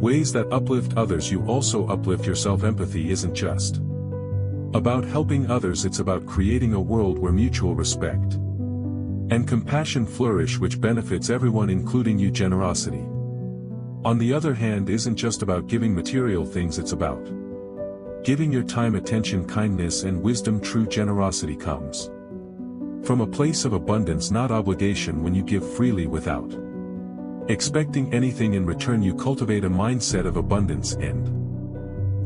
ways that uplift others, you also uplift yourself. Empathy isn't just about helping others, it's about creating a world where mutual respect and compassion flourish, which benefits everyone, including you. Generosity, on the other hand, isn't just about giving material things, it's about giving your time, attention, kindness, and wisdom. True generosity comes from a place of abundance, not obligation. When you give freely without expecting anything in return, you cultivate a mindset of abundance and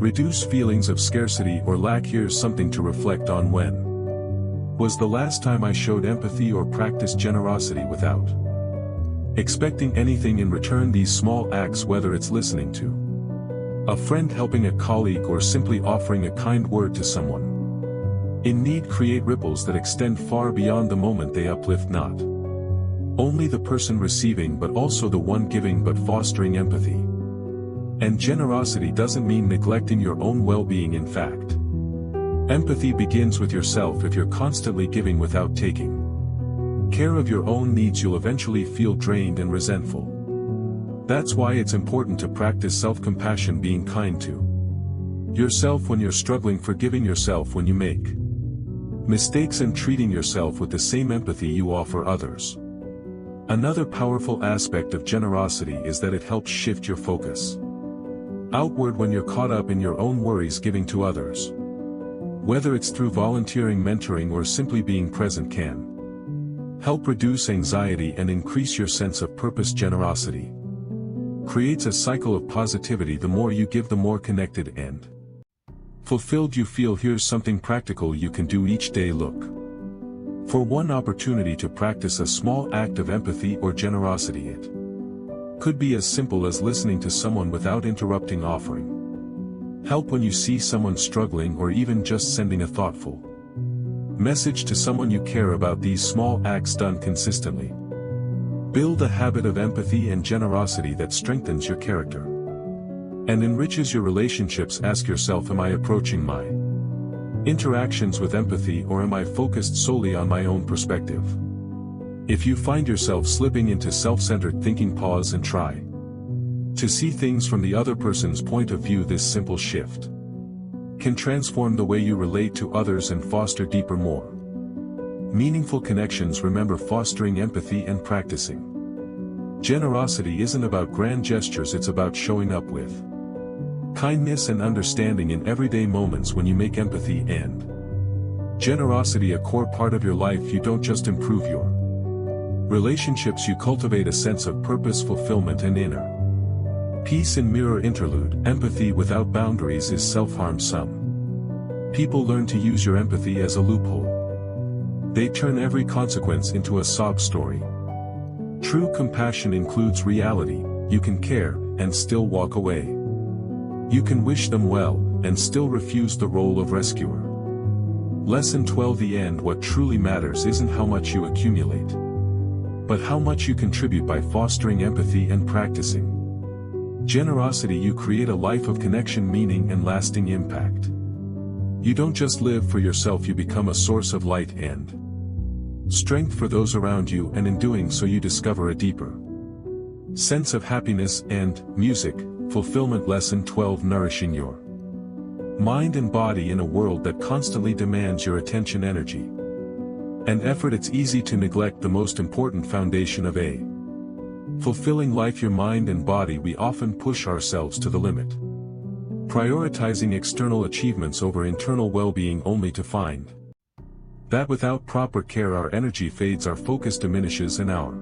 reduce feelings of scarcity or lack. Here's something to reflect on. When was the last time I showed empathy or practiced generosity without expecting anything in return? These small acts, whether it's listening to a friend, helping a colleague, or simply offering a kind word to someone in need, create ripples that extend far beyond the moment. They uplift not only the person receiving but also the one giving. But fostering empathy and generosity doesn't mean neglecting your own well-being. In fact, empathy begins with yourself. If you're constantly giving without taking care of your own needs, you'll eventually feel drained and resentful. That's why it's important to practice self-compassion, being kind to yourself when you're struggling, forgiving yourself when you make mistakes, and treating yourself with the same empathy you offer others. Another powerful aspect of generosity is that it helps shift your focus outward. When you're caught up in your own worries, giving to others, whether it's through volunteering, mentoring, or simply being present, can help reduce anxiety and increase your sense of purpose. Generosity creates a cycle of positivity. The more you give, the more connected and fulfilled you feel. Here's something practical you can do each day. Look for one opportunity to practice a small act of empathy or generosity. It could be as simple as listening to someone without interrupting, offering help when you see someone struggling, or even just sending a thoughtful message to someone you care about. These small acts, done consistently, build a habit of empathy and generosity that strengthens your character and enriches your relationships. Ask yourself, am I approaching my interactions with empathy, or am I focused solely on my own perspective? If you find yourself slipping into self-centered thinking, pause and try to see things from the other person's point of view. This simple shift can transform the way you relate to others and foster deeper, more meaningful connections. Remember, fostering empathy and practicing generosity isn't about grand gestures, it's about showing up with kindness and understanding in everyday moments. When you make empathy and generosity a core part of your life, you don't just improve your relationships, you cultivate a sense of purpose, fulfillment, and inner peace. In Mirror Interlude, empathy without boundaries is self-harm. Some people learn to use your empathy as a loophole. They turn every consequence into a sob story. True compassion includes reality. You can care, and still walk away. You can wish them well, and still refuse the role of rescuer. Lesson 12. The end. What truly matters isn't how much you accumulate, but how much you contribute by fostering empathy and practicing generosity. You create a life of connection, meaning, and lasting impact. You don't just live for yourself, you become a source of light and strength for those around you, and in doing so you discover a deeper sense of happiness and music, fulfillment. Lesson 12. Nourishing your mind and body in a world that constantly demands your attention, energy, and effort. It's easy to neglect the most important foundation of a fulfilling life, your mind and body. We often push ourselves to the limit, prioritizing external achievements over internal well-being, only to find that without proper care our energy fades, our focus diminishes, and our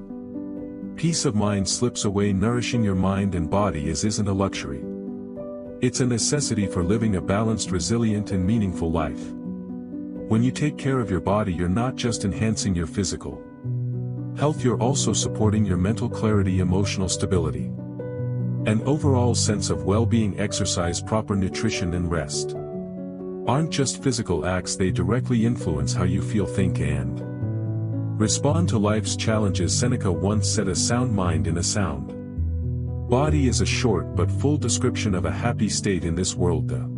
peace of mind slips away. Nourishing your mind and body isn't a luxury. It's a necessity for living a balanced, resilient, and meaningful life. When you take care of your body, you're not just enhancing your physical health, you're also supporting your mental clarity, emotional stability, and overall sense of well-being. Exercise, proper nutrition, and rest aren't just physical acts, they directly influence how you feel, think, and respond to life's challenges. Seneca once said, "A sound mind in a sound body is a short but full description of a happy state in this world." The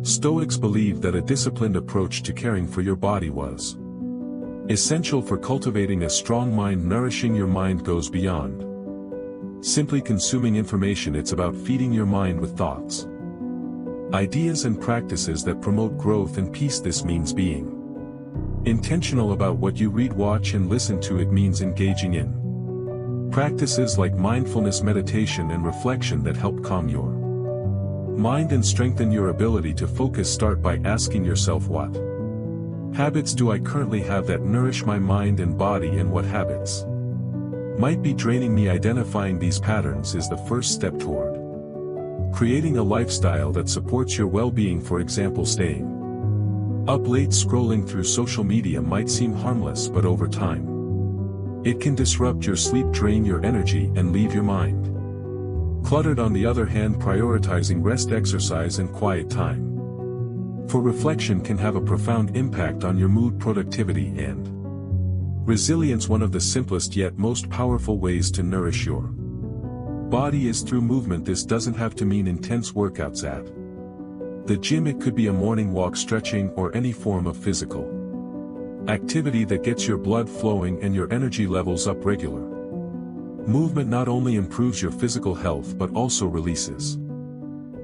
Stoics believed that a disciplined approach to caring for your body was essential for cultivating a strong mind. Nourishing your mind goes beyond simply consuming information. It's about feeding your mind with thoughts, ideas, and practices that promote growth and peace. This means being intentional about what you read, watch, and listen to. It means engaging in practices like mindfulness, meditation, and reflection that help calm your mind and strengthen your ability to focus. Start by asking yourself, what habits do I currently have that nourish my mind and body, and what habits might be draining me? Identifying these patterns is the first step toward creating a lifestyle that supports your well-being. For example, staying up late scrolling through social media might seem harmless, but over time it can disrupt your sleep, drain your energy, and leave your mind cluttered. On the other hand, prioritizing rest, exercise, and quiet time for reflection can have a profound impact on your mood, productivity, and resilience. One of the simplest yet most powerful ways to nourish your body is through movement. This doesn't have to mean intense workouts at the gym. It could be a morning walk, stretching, or any form of physical activity that gets your blood flowing and your energy levels up. Regular movement not only improves your physical health but also releases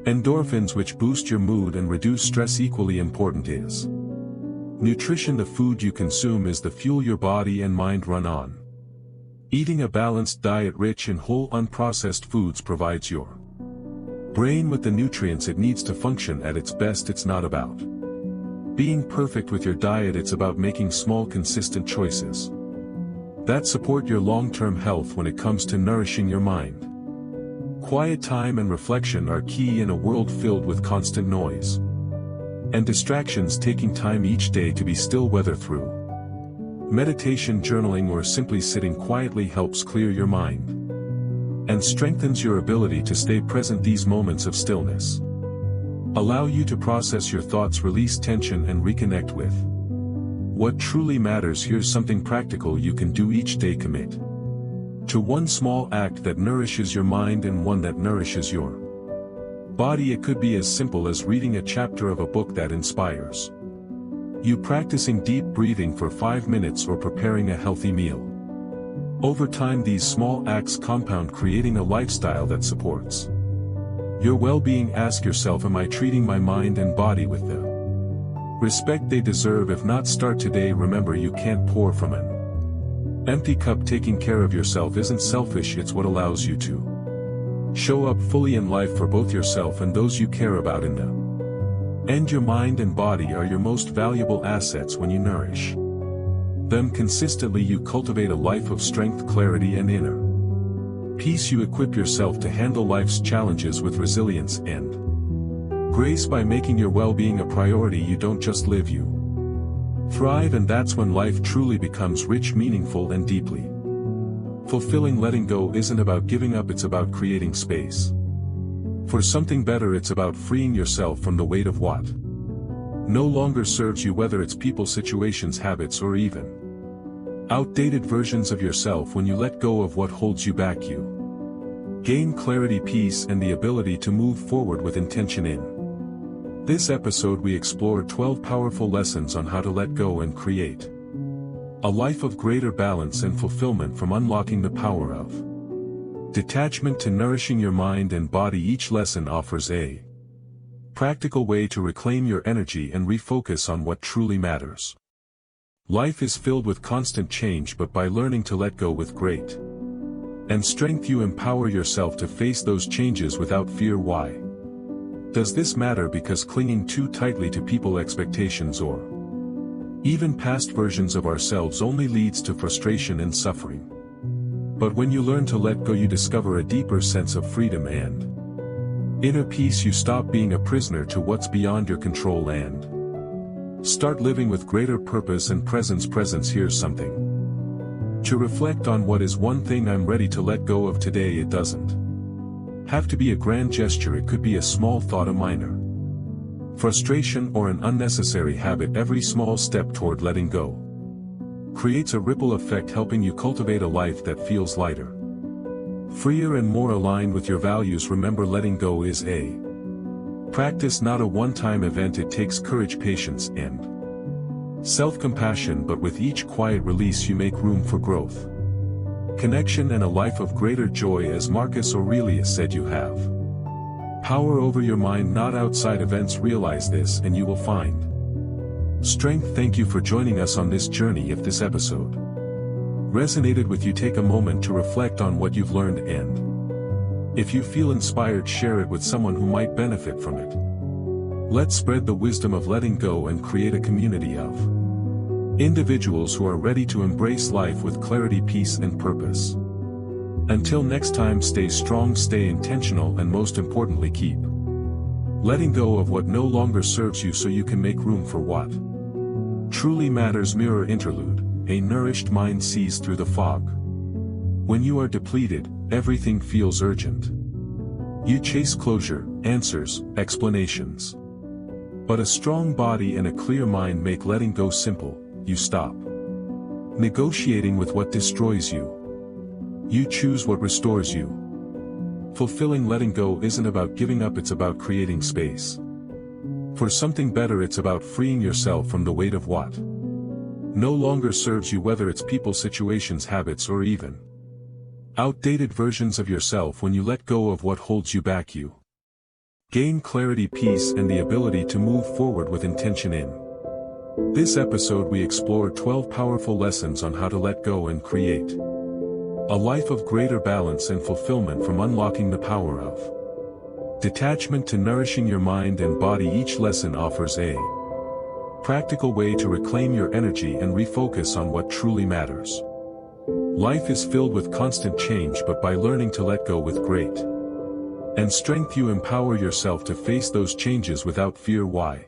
endorphins, which boost your mood and reduce stress. Equally important is nutrition. The food you consume is the fuel your body and mind run on. Eating a balanced diet rich in whole, unprocessed foods provides your brain with the nutrients it needs to function at its best. It's not about being perfect with your diet, it's about making small, consistent choices that support your long-term health. When it comes to nourishing your mind, quiet time and reflection are key in a world filled with constant noise and distractions. Taking time each day to be still, whether through meditation, journaling, or simply sitting quietly, helps clear your mind and strengthens your ability to stay present. These moments of stillness allow you to process your thoughts, release tension, and reconnect with what truly matters. Here's something practical you can do each day. Commit to one small act that nourishes your mind and one that nourishes your body. It could be as simple as reading a chapter of a book that inspires you, practicing deep breathing for 5 minutes, or preparing a healthy meal. Over time, these small acts compound, creating a lifestyle that supports your well-being. Ask yourself, am I treating my mind and body with the respect they deserve? If not, start today. Remember, you can't pour from an empty cup. Taking care of yourself isn't selfish, it's what allows you to show up fully in life for both yourself and those you care about. In the end, your mind and body are your most valuable assets. When you nourish them consistently, you cultivate a life of strength, clarity, and inner peace. You equip yourself to handle life's challenges with resilience and grace. By making your well-being a priority, you don't just live, you thrive, and that's when life truly becomes rich, meaningful, and deeply Fulfilling letting go isn't about giving up, it's about creating space. For something better, it's about freeing yourself from the weight of what no longer serves you, whether it's people, situations, habits, or even outdated versions of yourself. When you let go of what holds you back, you gain clarity, peace, and the ability to move forward with intention. In this episode, we explore 12 powerful lessons on how to let go and create a life of greater balance and fulfillment, from unlocking the power of detachment to nourishing your mind and body. Each lesson offers a practical way to reclaim your energy and refocus on what truly matters. Life is filled with constant change, but by learning to let go with great and strength, you empower yourself to face those changes without fear. Why does this matter? Because clinging too tightly to people, expectations, or even past versions of ourselves only leads to frustration and suffering. But when you learn to let go, you discover a deeper sense of freedom and inner peace. You stop being a prisoner to what's beyond your control and start living with greater purpose and presence. Here's something to reflect on. What is one thing I'm ready to let go of today? It doesn't have to be a grand gesture, it could be a small thought, a minor frustration, or an unnecessary habit. Every small step toward letting go creates a ripple effect, helping you cultivate a life that feels lighter, freer, and more aligned with your values. Remember, letting go is a practice, not a one-time event. It takes courage, patience, and self-compassion, but with each quiet release you make room for growth, connection, and a life of greater joy. As Marcus Aurelius said, you have power over your mind, not outside events. Realize this and you will find strength. Thank you for joining us on this journey. If this episode resonated with you, take a moment to reflect on what you've learned, and if you feel inspired, share it with someone who might benefit from it. Let's spread the wisdom of letting go and create a community of individuals who are ready to embrace life with clarity, peace, and purpose. Until next time, stay strong, stay intentional, and most importantly, keep letting go of what no longer serves you so you can make room for what truly matters. Mirror interlude. A nourished mind sees through the fog. When you are depleted, everything feels urgent. You chase closure, answers, explanations. But a strong body and a clear mind make letting go simple. You stop negotiating with what destroys you. You choose what restores you. Fulfilling letting go isn't about giving up, it's about creating space for something better. It's about freeing yourself from the weight of what no longer serves you, whether it's people, situations, habits, or even outdated versions of yourself. When you let go of what holds you back, you gain clarity, peace, and the ability to move forward with intention. In this episode, we explore 12 powerful lessons on how to let go and create a life of greater balance and fulfillment, from unlocking the power of detachment to nourishing your mind and body. Each lesson offers a practical way to reclaim your energy and refocus on what truly matters. Life is filled with constant change, but by learning to let go with great and strength, you empower yourself to face those changes without fear. Why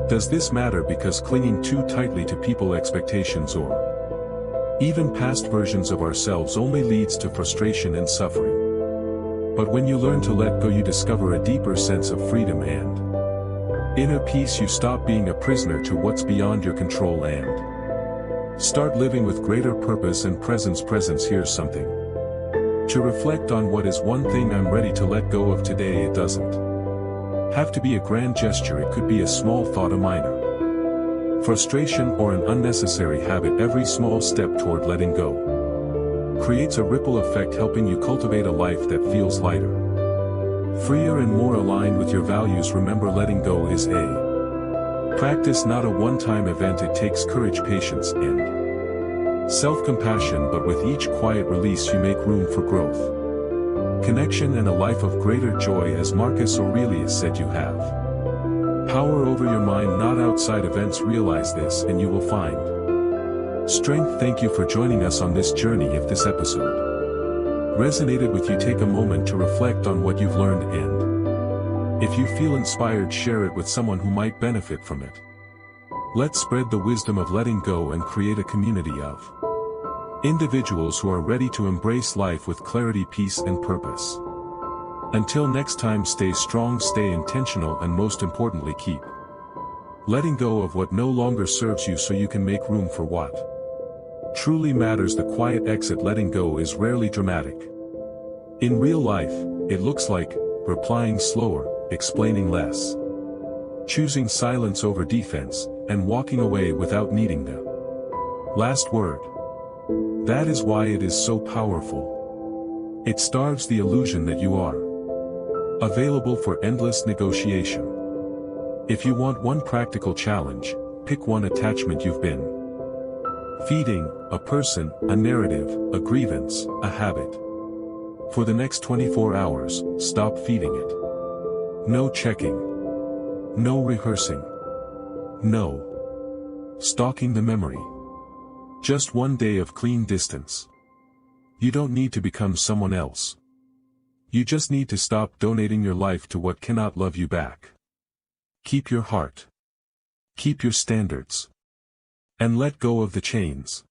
does this matter? Because clinging too tightly to people, expectations, or even past versions of ourselves only leads to frustration and suffering. But when you learn to let go, you discover a deeper sense of freedom and inner peace. You stop being a prisoner to what's beyond your control and start living with greater purpose and presence. Here's something to reflect on. What is one thing I'm ready to let go of today? It doesn't have to be a grand gesture, it could be a small thought, a minor frustration, or an unnecessary habit. Every small step toward letting go creates a ripple effect, helping you cultivate a life that feels lighter, freer, and more aligned with your values. Remember, letting go is a practice, not a one-time event. It takes courage, patience, and self-compassion, but with each quiet release you make room for growth, connection, and a life of greater joy. As Marcus Aurelius said, you have power over your mind, not outside events. Realize this and you will find strength. Thank you for joining us on this journey. If this episode resonated with you, take a moment to reflect on what you've learned, and if you feel inspired, share it with someone who might benefit from it. Let's spread the wisdom of letting go and create a community of Individuals who are ready to embrace life with clarity, peace, and purpose. Until next time, stay strong, stay intentional, and most importantly, keep letting go of what no longer serves you so you can make room for what truly matters. The quiet exit. Letting go is rarely dramatic. In real life, it looks like replying slower, explaining less, choosing silence over defense, and walking away without needing the last word. That is why it is so powerful. It starves the illusion that you are available for endless negotiation. If you want one practical challenge, pick one attachment you've been feeding: a person, a narrative, a grievance, a habit. For the next 24 hours, stop feeding it. No checking. No rehearsing. No stalking the memory. Just one day of clean distance. You don't need to become someone else. You just need to stop donating your life to what cannot love you back. Keep your heart. Keep your standards. And let go of the chains.